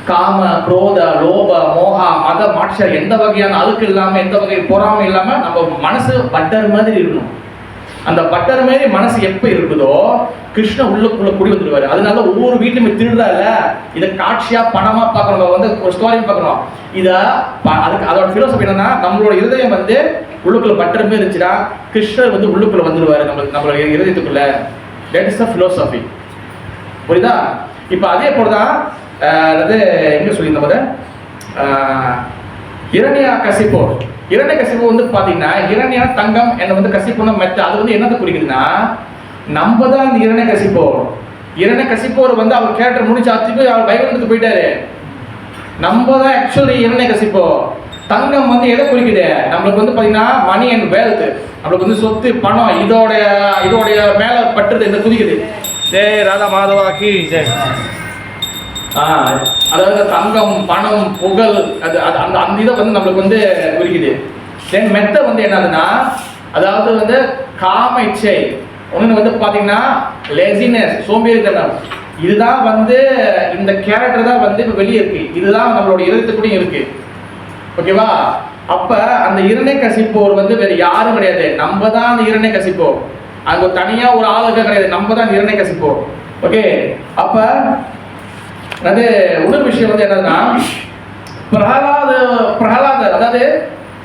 காம, குரோத, லோப, மோகா, மத, மாட்ச எந்த வகையான அழுக்கு இல்லாம, எந்த வகை பொறாமை இல்லாம நம்ம மனசு பட்டர் மாதிரி இருக்கணும். அந்த பட்டர் மாதிரி மனசு எப்ப இருக்குதோ கிருஷ்ண உள்ளுக்குள்ள குடி வந்துடுவாரு. அதனால ஒவ்வொரு வீட்டுமே திருடுறால இதை காட்சியா பணமா பார்க்கணும், வந்து ஒரு ஸ்டோரி பார்க்கணும். அதுக்கு அதோட பிலோசபி என்னன்னா நம்மளோட இருதயம் வந்து உள்ளுக்குள்ள பட்டர் மாதிரி இருந்துச்சுன்னா கிருஷ்ணர் வந்து உள்ளுக்குள்ள வந்துடுவாரு நம்மளோட இருதயத்துக்குள்ள. That is the philosophy. புரியுதா? இப்ப அதே போலதான் எங்க சொல்லியிருந்தோம் இரண்யகசிபு. இரண்யகசிபு வந்து பாத்தீங்கன்னா இரண்யா தங்கம் என்ன வந்து கசிப்புன மெத்த. அது வந்து என்னத்தை குறிக்குதுன்னா நம்ம தான் அந்த இரண்யகசிபு வந்து அவர் கேரக்டர் முடிச்சு ஆச்சுக்கு அவர் வைகுண்டத்துக்கு போயிட்டாரு. நம்ம தான் ஆக்சுவலி இரண்யகசிபு. தங்கம் வந்து எதை குறிக்குது? நம்மளுக்கு வந்து பாத்தீங்கன்னா மணி அண்ட் வெல்த், நம்மளுக்கு வந்து சொத்து, பணம், இதோடைய மேல பட்டுறது இந்த குதிக்குது. ஜெய் ராதா மாதவாக்கி ஜெய். அதாவது தங்கம், பணம், புகழ், அது அந்த அந்த இதை வந்து நம்மளுக்கு வந்து குறிக்குது. தென் மெத்த வந்து என்னதுன்னா அதாவது வந்து காம இச்சை, ஒன்று வந்து பார்த்தீங்கன்னா லேசினஸ், சோம்பேறித்தனம். இதுதான் வந்து இந்த கேரக்டர் தான் வந்து இப்போ வெளியே இருக்கு. இதுதான் நம்மளோட இதயத்துக்கூடயும் இருக்கு. ஓகேவா? அப்ப அந்த இரண்யகசிபு வந்து வேற யாரும் கிடையாது, நம்ம தான் அந்த இரண்யகசிபு. அங்க தனியா ஒரு ஆளுக்க கிடையாது, நம்ம தான் இரண்யகசிபு. ஓகே? அப்ப அது இன்னொரு விஷயம் வந்து என்னன்னா, பிரகலாதர் அதாவது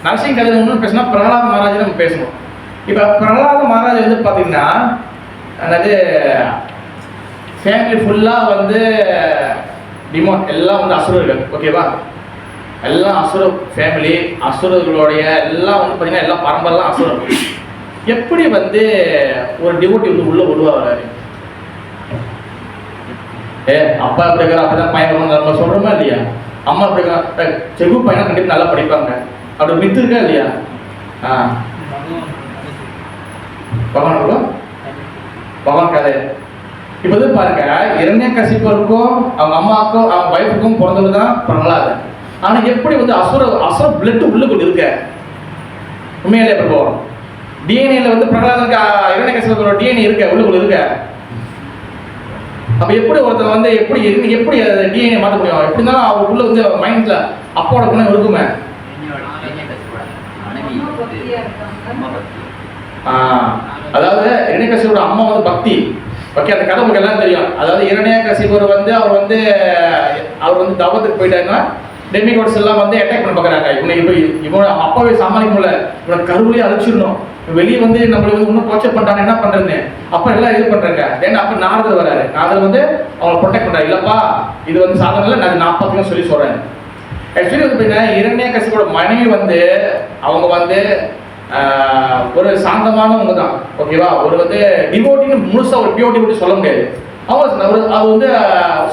நரசிங்க கதை இன்னும் பேசினா பிரகலாத மகாராஜ் நம்ம பேசணும். இப்போ பிரகலாத மகாராஜ் வந்து பார்த்தீங்கன்னா அதாவது ஃபேமிலி ஃபுல்லாக வந்து டிமோன் எல்லாம் வந்து அசுரர்கள், ஓகேவா? எல்லாம் அசுர ஃபேமிலி, அசுரர்களுடைய எல்லாம் வந்து பார்த்தீங்கன்னா எல்லாம் பரம்பரெல்லாம் அசுரர்கள். எப்படி வந்து ஒரு டிவோட்டி வந்து உள்ள உருவாகிறாரு? அப்பா எப்படி இருக்காரு, அப்பதான் பையன் நம்ம சொல்றோமா இல்லையா? அம்மா எப்படி இருக்கா, செகு பையனா கண்டிப்பா நல்லா படிப்பாங்க, அப்படி மித்து இருக்கா இல்லையா? பகவான் கதை. இப்ப வந்து பாருங்க, இரண்யகசிபருக்கும் அவங்க அம்மாவுக்கும் அவங்க வைஃபுக்கும் பிறந்ததுதான் பிரகலாதன். ஆனா எப்படி வந்து அசுர பிளட் உள்ளுக்குள்ள இருக்க உண்மையிலே பிரபு டிஎன்ஏல வந்து பிரகலாதனுக்கு இரண்யகசிபரோட டிஎன்ஏ இருக்க உள்ளுக்குள்ள இருக்க. அப்ப எப்படி ஒருத்தர் வந்து எப்படி டிஎன்ஏ மாற்ற முடியும்? எப்படின்னா அவருக்குள்ள வந்து மைண்ட்ல அப்பாவோட குணம் இருக்குமே. அதாவது இரண்யகசிபரோட அம்மா வந்து பக்தி. ஓகே, அந்த கதை உங்களுக்கு எல்லாம் தெரியும். அதாவது இரண்யகசிபர் வந்து அவர் வந்து தவத்துக்கு போயிட்டாருன்னா டெமிகாட்ஸ் எல்லாம் வந்து அட்டாக் பண்ண பார்க்குறாங்க. இவனை அப்பாவே சமாளிக்க முடியல, இவனை கருவிலே அழிச்சிடணும், வெளியே வந்து நம்மளுக்கு வந்து இன்னும் டார்ச்சர் பண்ணுறாங்க, என்ன பண்ணுறதுன்னு அப்போ எல்லாம் இது பண்ணுறாங்க. தென் அப்போ நாரதர் வராரு. நாரதர் வந்து அவங்களை ப்ரொடெக்ட் பண்ணுறாரு. இல்லைப்பா இது வந்து சாதாரண இல்லை, நான் பார்த்துக்கணும் சொல்லி சொல்கிறேன். ஆக்சுவலி வந்து பார்த்தீங்கன்னா இரண்யகசிபரோட மனைவி வந்து அவங்க வந்து ஒரு சாந்தமானவங்க தான், ஓகேவா? ஒரு வந்து டிவோட்டின்னு முழுசாக ஒரு பியூர் டிவோட்டி சொல்ல முடியாது. அவங்க அது வந்து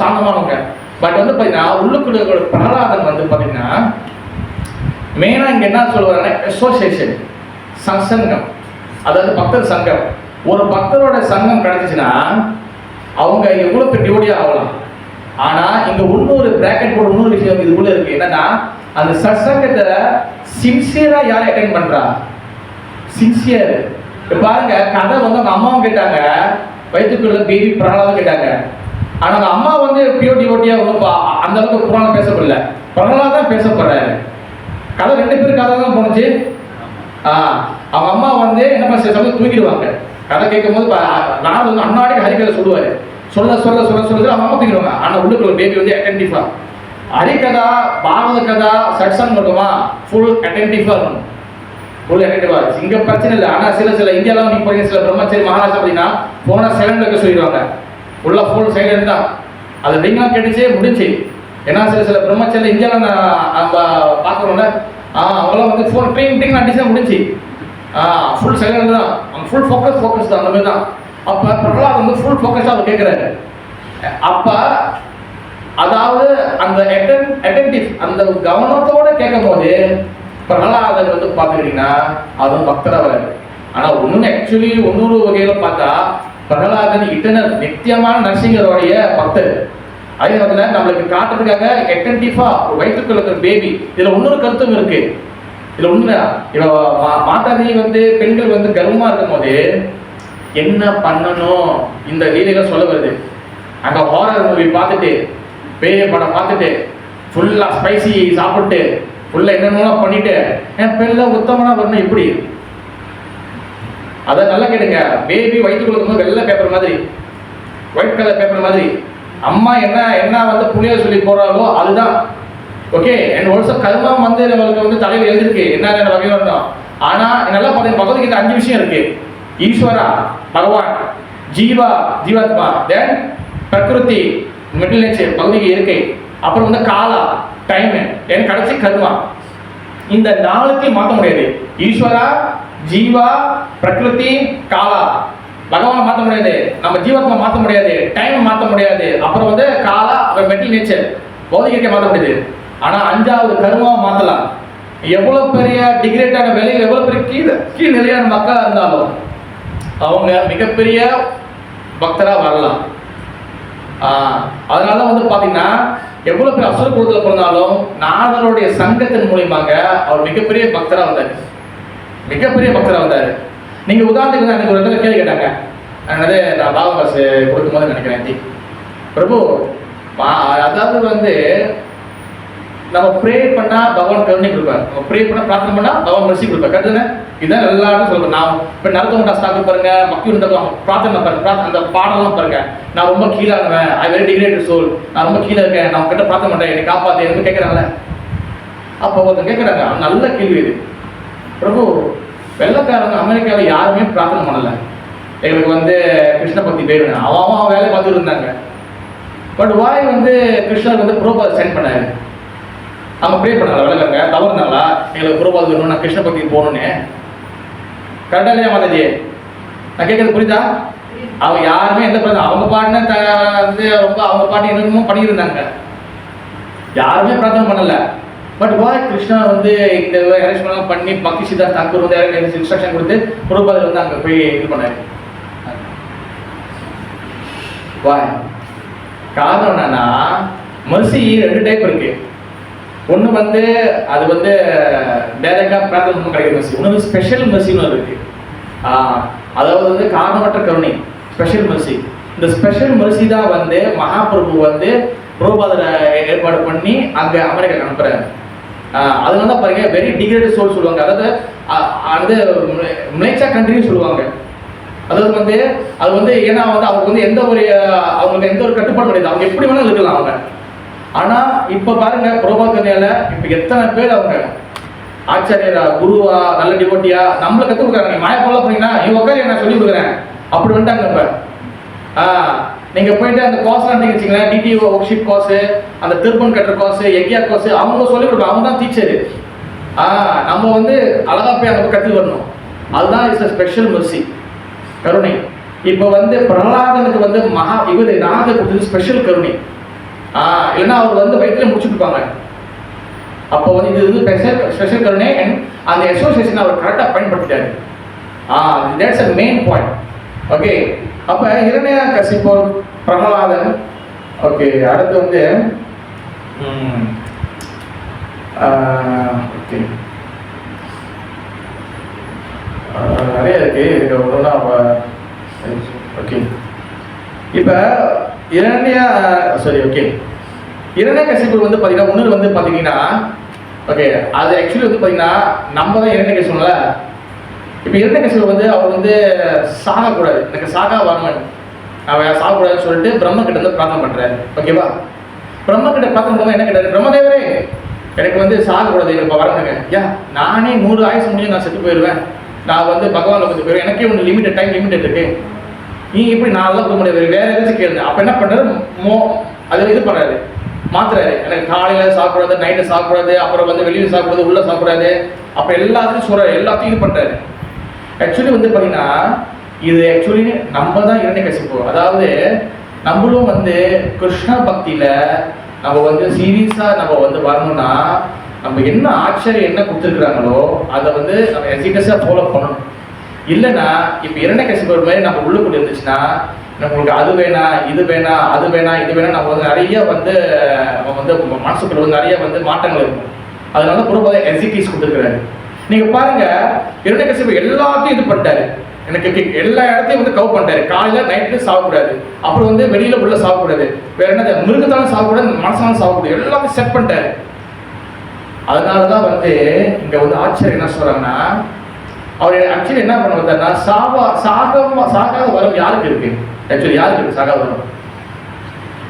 சாந்தமானவங்க. பட் வந்து பார்த்தீங்கன்னா உள்ளுக்குள்ள பிரகலாதன் வந்து பார்த்தீங்கன்னா மெயினாக இங்கே என்ன சொல்லுவாங்கன்னா அசோசியேஷன், சங்கம், அதாவது பக்தர் சங்கம். ஒரு பக்தரோட சங்கம் கிடைச்சிச்சுன்னா அவங்க எவ்வளோ பெரிய டிவோட்டியாக ஆகலாம். ஆனால் இங்கே இன்னொரு பிராக்கெட் போட இன்னொரு விஷயம் இதுக்குள்ள இருக்கு. என்னன்னா அந்த சத்சங்கத்தை சின்சியராக யாரை அட்டென்ட் பண்ணுறா? சின்சியர். பாருங்க, கதை வந்து அவங்க அம்மாவும் கேட்டாங்க, வயிற்றுக்குள்ள பேபி பிரகலாதம் கேட்டாங்க. ஆனால் அம்மா வந்து பியூர் டிவோட்டியா ஒன்றும் அந்த அளவுக்கு புராணம் பேசப்படல, பிரகலாதான் பேசப்படுறாரு. கதை 2 பேர் கதை தான் போனுச்சு. அவங்க அம்மா வந்து என்ன பண்ண சமயம் தூங்கிடுவாங்க. கதை கேட்கும் போது நான் வந்து அண்ணாடிக்கு ஹரிக்கதை சொல்லுவாரு, சொல்ல அவங்க அம்மா தூங்கிடுவாங்க. ஆனால் உள்ளுக்குள்ள பேபி வந்து அட்டென்டிவா ஹரிகதா பாகவத கதா சட்சங்கம் இருக்குமா, ஃபுல் அட்டென்டிவா இருக்கணும், ஃபுல் அட்டென்டிவா. இங்க பிரச்சனை இல்லை. ஆனால் சில இந்தியாவில் நீங்க போய் சில பிரம்மச்சரி மகாராஷ்டிரா அப்படின்னா போன சைலண்ட் வைக்க சொல்லிடுவாங்க, உள்ள ஃபுல் சைலண்ட் தான். அது ரிங்லாம் கேட்டுச்சு முடிஞ்சு. ஏன்னா சில பிரம்மச்சரி இந்தியாவில் நம்ம பார்க்கணும்ல, அவங்களாம் வந்து ஃபோன் ட்ரிங் அடிச்சா முடிஞ்சு. ஃபுல் சைலண்ட் தான், அவங்க ஃபுல் ஃபோக்கஸ் தான், அந்த மாதிரி தான். அப்போ பிரகலாத் வந்து ஃபுல் ஃபோக்கஸாக அவர் கேட்குறாரு. அப்போ அதாவது அந்த அட்டென்டிவ் அந்த கவனத்தோடு கேட்கும் போது பிரகலாதர் வந்து பார்த்துக்கிட்டீங்கன்னா அது வந்து பக்தராக வராது. ஆனால் ஆக்சுவலி இன்னொரு வகையில் பார்த்தா பிரகலாதன் இட்டர்னல் நித்தியமான நரசிங்கருடைய பக்தர். அதே நேரத்தில் நம்மளுக்கு காட்டுறதுக்காக அட்டென்டிவா வயிற்றுக்குள்ள இருக்கிற பேபி. இதில் இன்னொரு கருத்தும் இருக்கு. இதில் ஒன்று, இப்போ மாதாஜி வந்து பெண்கள் வந்து கர்வமாக இருக்கும் போது என்ன பண்ணணும் இந்த லீலைகள் சொல்ல வருது. அங்கே ஹாரர் மூவி பார்த்துட்டு பேய படம் பார்த்துட்டு ஃபுல்லாக ஸ்பைசி சாப்பிட்டு ஃபுல்லாக என்னென்னலாம் பண்ணிட்டு என் பெண்ணில் உத்தமனா வரணும். எப்படி அதை நல்லா கேட்டுங்க. பேபி வயிற்றுக்குள்ள இருக்கும்போது வெள்ளை பேப்பர் மாதிரி, ஒயிட் கலர் பேப்பர் மாதிரி அம்மா என்ன வந்து புள்ளிய சொல்லி போறாலோ அதுதான். ஓகே, என் வருஷம் கர்மம் வந்து நம்மளுக்கு வந்து தலையில் எழுதிருக்கு என்ன வகை வரணும். ஆனா நல்லா பார்த்தீங்க, பகவத்கீதை 5 விஷயம் இருக்கு. ஈஸ்வரா பகவான், ஜீவாத்மா, தென் பிரகிருதி மிடில் நேச்சர் பகுதிக்கு இயற்கை, அப்புறம் வந்து காலா டைம், என் கடைசி கர்மா. இந்த 4த்தையும் மாற்ற முடியாது. ஈஸ்வரா, ஜீவா, பிரகிருதி, காலா. பகவான் மாற்ற முடியாது, நம்ம ஜீவாத்மா மாற்ற முடியாது, டைம் மாற்ற முடியாது, அப்புறம் வந்து காலா மெட்டல் நேச்சர் பௌதிகத்தை மாற்ற முடியாது. ஆனா 5வது கர்மாவை மாற்றலாம். எவ்வளவு பெரிய டிகிரேட்டான வேலையில் எவ்வளவு பெரிய கீழ் நிலையான மக்களா இருந்தாலும் அவங்க மிகப்பெரிய பக்தரா வரலாம். அதனால வந்து பாத்தீங்கன்னா எவ்வளவு பெரிய அசுர குலத்துல பிறந்தாலும் நாரதருடைய சங்கத்தின் மூலியமாக அவர் மிகப்பெரிய பக்தரா வந்தாரு. நீங்க உதாரணத்துக்கு தான் எனக்கு ஒரு இடத்துல கேள்வி கேட்டாங்க. என்னது, நான் பாகவதாஸ் கொடுக்கும்போது நினைக்கிறேன், பிரபு அதாவது வந்து நம்ம ப்ரே பண்ணா பகவான் கருணை கொடுப்பார், நம்ம ப்ரே பண்ணா பிரார்த்தனை பண்ணா பகவான் மெர்சி கொடுப்பார். கரெக்டுதானே? இதான் எல்லாரும் சொல்லுவேன். நான் இப்போ நரத்தவங்க டாஸ்டாக்கு பாருங்க, மக்கள் இருந்தாலும் பிரார்த்தனை பாருங்க, அந்த பாடலாம் பாருங்க. நான் ரொம்ப கீழே இருவேன், ஐ வெரி டிகிரேட்டட் சோல், நான் ரொம்ப கீழே இருக்கேன், நான் கிட்ட பிரார்த்தனை பண்றேன், என்னை காப்பாத்து என்று கேட்கறாங்கல்ல. அப்போ ஒருத்தர் கேட்கறாங்க, நல்ல கேள்வி இது. பிரபு, வெள்ளக்காரங்க அமெரிக்காவில் யாருமே பிரார்த்தனை பண்ணல, எங்களுக்கு வந்து கிருஷ்ண பக்தி பேர் அவன் வேலை பார்த்துட்டு இருந்தாங்க. பட் வாய் வந்து கிருஷ்ணர் வந்து புரோபாத் சென்ட் பண்ணாரு. அவங்க ப்ரே பண்ணாங்களா வெள்ளக்காரங்க? தவறுனாங்களா எங்களுக்கு புரோபாத் வேணும், நான் கிருஷ்ண பக்தி போகணுன்னு? கரெக்டா இல்லையா மாதாஜி? நான் கேட்கறது புரியுதா? அவங்க யாருமே எந்த பிரார்த்தனை, அவங்க பாட்டுன்னு வந்து ரொம்ப அவங்க பாட்டு என்னமோ பண்ணியிருந்தாங்க, யாருமே பிரார்த்தனை பண்ணல. பட் வாய் கிருஷ்ணா வந்து இந்த அரேஞ்ச்மெண்ட் பண்ணி பக்தி சித்தார்த் தாக்கூர் வந்து இன்ஸ்ட்ரக்ஷன் கொடுத்து புரோபாத் வந்து அங்கே போய் இது பண்ணாரு. வாய் காரணம் என்னன்னா, மெர்சி 2 டைப் இருக்கு. ஒன்று வந்து அது வந்து டைரக்டாக பிரார்த்தனை கிடைக்கிற மெர்சி, இன்னொரு ஸ்பெஷல் மெர்சின்னு இருக்கு. அதாவது வந்து காரணமற்ற கருணை, ஸ்பெஷல் மெர்சி. இந்த ஸ்பெஷல் மெர்சி தான் வந்து மகாபிரபு வந்து புரோபாதரை ஏற்பாடு பண்ணி அங்கே அமெரிக்கா அனுப்புறாரு. அதனால தான் பாருங்க வெரி டிகிரேட்டட் சோல் சொல்லுவாங்க, அதாவது அது மிலேச்சா கண்ட்ரின்னு சொல்லுவாங்க. அதாவது வந்து அது வந்து ஏன்னா வந்து அவங்க வந்து அவங்களுக்கு எந்த ஒரு கட்டுப்பாடு கிடையாது, அவங்க எப்படி வேணாலும் இருக்கலாம் அவங்க. ஆனா இப்ப பாருங்க புரோபாதனையால இப்ப எத்தனை பேர் அவங்க ஆச்சாரியரா, குருவா, நல்ல டிவோட்டியா நம்மள கத்து கொடுக்குறாங்க. நீ மாயப்பால போனீங்கன்னா நீ உட்காரு, நான் சொல்லி கொடுக்குறேன் அப்படி வந்துட்டாங்க. இப்ப நீங்க போயிட்டு அந்த கோர்ஸ் வச்சுங்களேன், டிடிஓ ஒர்க்ஷிப் கோர்ஸ், அந்த திருப்பன் கட்டுற கோர்ஸ், எக்யா கோர்ஸ், அவங்க சொல்லி கொடுப்பாங்க, அவங்க தான் டீச்சரு. நம்ம வந்து அழகா போய் அங்க கத்து வரணும். அதுதான் இட்ஸ் ஸ்பெஷல் மெர்சி, கருணை. இப்போ வந்து பிரகலாதனுக்கு வந்து நாக கொடுத்தது ஸ்பெஷல் கருணை. இல்லைன்னா அவர் வந்து வயிற்றுல முடிச்சுட்டுப்பாங்க. அப்போ வந்து இது ஸ்பெஷல் கருணை. அண்ட் அந்த அசோசியேஷன் அவர் கரெக்டாக பயன்படுத்திட்டாரு. That's a main point. Okay, அப்போ இரண்யகசிபு, பிரகலாதன். ஓகே, அடுத்து வந்து ஓகே நிறைய இருக்கு, இதுக்கு ஒன்றுனா ஓகே. இப்போ இரண்யகசிபு வந்து பார்த்தீங்கன்னா ஒன்று வந்து பார்த்தீங்கன்னா ஓகே, அது ஆக்சுவலி வந்து பார்த்தீங்கன்னா நம்ம தான் இரண்யகசிபுல. இப்போ இரண்யகசிபு வந்து அவர் வந்து சாகக்கூடாது, எனக்கு சாகா வரணும், அவன் சாகக்கூடாதுன்னு சொல்லிட்டு பிரம்ம கிட்ட வந்து பிரார்த்தனை பண்ணுறாரு. ஓகேவா? பிரம்ம கிட்ட பிரார்த்தனை பண்ணும்போது என்ன கேட்டாரு, பிரம்மதேவரே எனக்கு வந்து சாகக்கூடாது, எனக்கு வரணுங்க. நானே 100 ஆயுசு முடிஞ்சு நான் செத்து போயிடுவேன், நான் வந்து பகவானை பற்றி போயிடுவேன், எனக்கே ஒன்று லிமிட்டட் டைம் லிமிட்டட் இருக்கு, நீ இப்படி நான்லாம் போக முடியாது, வேற ஏதாச்சும் கேளுங்க. அப்போ என்ன பண்ணுறாரு, அது இது பண்ணுறாரு, மாத்துறாரு. எனக்கு காலையில் சாப்பிடாது, நைட்டு சாப்பிடாது, அப்புறம் வந்து வெளியில் சாப்பிடாது, உள்ளே சாப்பிடாது, அப்போ எல்லாத்தையும் சொல்கிறாரு, எல்லாத்தையும் இது பண்ணுறாரு. ஆக்சுவலி வந்து பார்த்தீங்கன்னா இது ஆக்சுவலி நம்ம தான் இரண்யகசிபு. அதாவது நம்மளும் வந்து கிருஷ்ண பக்தியில் நம்ம வந்து சீரியஸாக நம்ம வந்து வரணும்னா நம்ம என்ன ஆச்சரியம் என்ன கொடுத்துருக்குறாங்களோ அதை வந்து நம்ம எக்ஸிகஸாக ஃபாலோ பண்ணணும். இல்லைன்னா இப்போ இரண்யகசிபு மாதிரி நம்ம உள்ளுக்குள்ள இருந்துச்சுன்னா நம்மளுக்கு அது வேணாம், இது வேணாம், அது வேணாம், இது வேணாம், நம்ம வந்து நிறைய வந்து நம்ம வந்து மனசுக்குள்ள வந்து நிறைய வந்து மாற்றங்கள் இருக்கும். அதனால புரோபாத எக்ஸிகியூஸ் கொடுத்துருக்குறாரு. நீங்க பாருங்க, இரண்யகசிபு எல்லாத்தையும் இது பண்ணிட்டாரு, எனக்கு எல்லா இடத்தையும் வந்து கவ் பண்ணிட்டாரு. காலையில நைட்டு சாப்பிடக்கூடாது, அப்புறம் வந்து வெளியில உள்ள சாப்பிடக்கூடாது, வேற என்ன மிருகத்தாலும் சாப்பிடக்கூடாது, மனசாலும் சாப்பிடக்கூடாது, எல்லாத்தையும் செட் பண்ணிட்டாரு. அதனாலதான் வந்து இங்க வந்து ஆச்சரியம் என்ன சொல்றாங்கன்னா, அவர் ஆக்சுவலி என்ன பண்ண வந்தாருன்னா சாகாத வரம் யாருக்கு இருக்கு? ஆக்சுவலி யாருக்கு இருக்கு சாகா வரம்?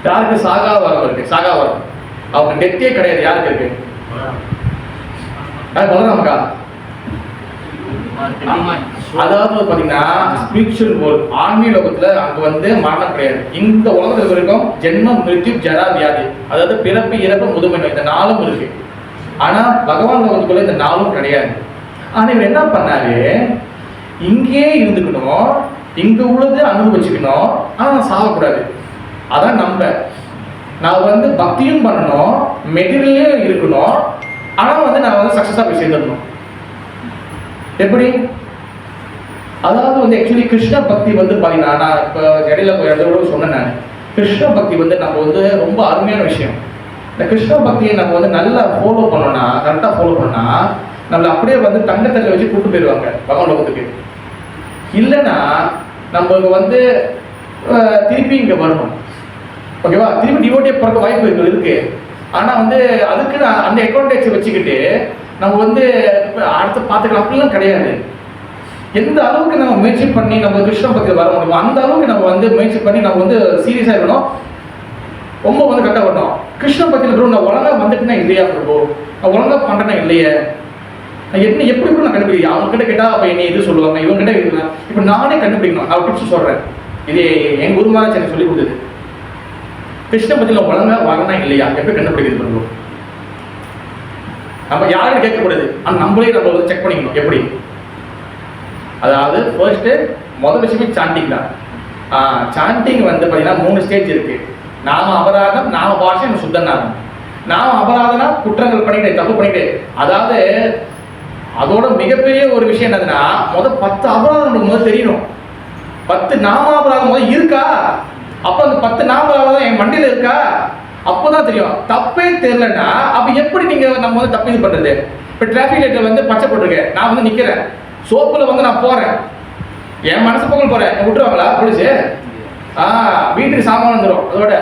யாருக்கு சாகா வரம் இருக்கு? சாகா வரம் அவங்க டெத்தே கிடையாது. யாருக்கு இருக்கு? பலராமக்கா. அதாவது பாத்தீங்கன்னா ஸ்பிரிச்சுவல் வேர்ல்ட், ஆன்மீக லோகத்துல அங்க வந்து மரணம் கிடையாது. இந்த உலகத்துல இருக்கும் ஜென்மம், மிருத்யு, ஜரா, வியாதி, அதாவது பிறப்பு, இறப்பு, முதுமை, இந்த 4ம் இருக்கு. ஆனா பகவான் லோகத்துக்குள்ள இந்த 4ம் கிடையாது. ஆனா இவர் என்ன பண்ணாரு, இங்கே இருந்துக்கணும், இங்க உள்ளது அனுபவிச்சுக்கணும், ஆனா நான் சாகக்கூடாது. அதான் நான் வந்து பக்தியும் பண்ணணும், மெட்டீரியலும் இருக்கணும், ஆனா வந்து நான் வந்து சக்சஸா போய் சேர்ந்துடணும். எப்படி? அதாவது வந்து ஆக்சுவலி கிருஷ்ண பக்தி வந்து பாத்தீங்கன்னா, நான் இப்போ இடையில கூட சொன்னேன், நான் கிருஷ்ண பக்தி வந்து நம்ம வந்து ரொம்ப அருமையான விஷயம். இந்த கிருஷ்ண பக்தியை நம்ம வந்து நல்லா ஃபாலோ பண்ணோம்னா, கரெக்டா ஃபாலோ பண்ணா நம்மளை அப்படியே வந்து தங்கத்தல்ல வச்சு கூட்டு போயிடுவாங்க பகவான் லோகத்துக்கு. இல்லைன்னா நம்மளுக்கு வந்து திருப்பி இங்க வரணும். ஓகேவா? திருப்பி டிவோட்டியை பிறக்க வாய்ப்பு இருக்கு. ஆனால் வந்து அதுக்கு அந்த அட்வான்டேஜ் வச்சுக்கிட்டு நம்ம வந்து அடுத்து பார்த்துக்கலாம் அப்படிலாம் கிடையாது. எந்த அளவுக்கு நம்ம முயற்சி பண்ணி நம்ம கிருஷ்ண பக்தியில் வர முடியுமோ அந்த அளவுக்கு நம்ம வந்து முயற்சி பண்ணி நம்ம வந்து சீரியஸாக இருக்கணும், ரொம்ப வந்து கரெக்டாக வரணும். கிருஷ்ண பக்தியில் ப்ரோ நான் ஒழுங்காக வந்துட்டுனா இல்லையா ப்ரோ, நான் ஒழுங்காக பண்ணுறேன்னா இல்லையே, நான் என்ன எப்படி கூட நான் கண்டுபிடிக்கிறேன். அவங்க கிட்ட கேட்டால் அப்போ என்ன இது சொல்லுவாங்க, இவங்க கிட்ட இருக்கலாம். இப்போ நானே கண்டுபிடிக்கணும். நான் டிப்ஸ் சொல்கிறேன், இது என் குருமாராஜ் எனக்கு சொல்லி கொடுத்தது. கிருஷ்ண பக்தியில் ஒழுங்காக வரணும் இல்லையா எப்படி கண்டுபிடிக்கிறது ப்ரோ? நம்ம யாரும் கேட்கக்கூடாது, ஆனால் நம்மளே நம்ம வந்து செக் பண்ணிக்கணும். எப்படி? அதாவது ஃபர்ஸ்ட்டு முதல் விஷயமே சாண்டிங் தான். சாண்டிங் வந்து பார்த்தீங்கன்னா 3 ஸ்டேஜ் இருக்கு. நாம அபராதம், நாம பாஷை, சுத்த நாமம். நாம அபராதம்னா குற்றங்கள் பண்ணிட்டு தப்பு பண்ணிட்டு, அதாவது அதோட மிகப்பெரிய ஒரு விஷயம் என்னதுன்னா முதல் 10 அபராதம் நமக்கு முதல் தெரியணும். 10 நாம அபராதம் முதல் இருக்கா, அப்போ அந்த 10 நாம அபராதம் என் மண்டியில் இருக்கா, அப்போதான் தெரியும். தப்பே தெரியலன்னா அப்போ எப்படி நீங்க நம்ம வந்து தப்பு இது பண்றது? இப்போ டிராஃபிக் லைட்ல வந்து பச்சை போட்டிருக்கேன், நான் வந்து நிக்கிறேன், சோப்புல வந்து நான் போறேன், என் மனசு போகல போறேன், விட்டுருவாங்களா போலீஸு? வீட்டுக்கு சாமான் வந்துடும். அதோட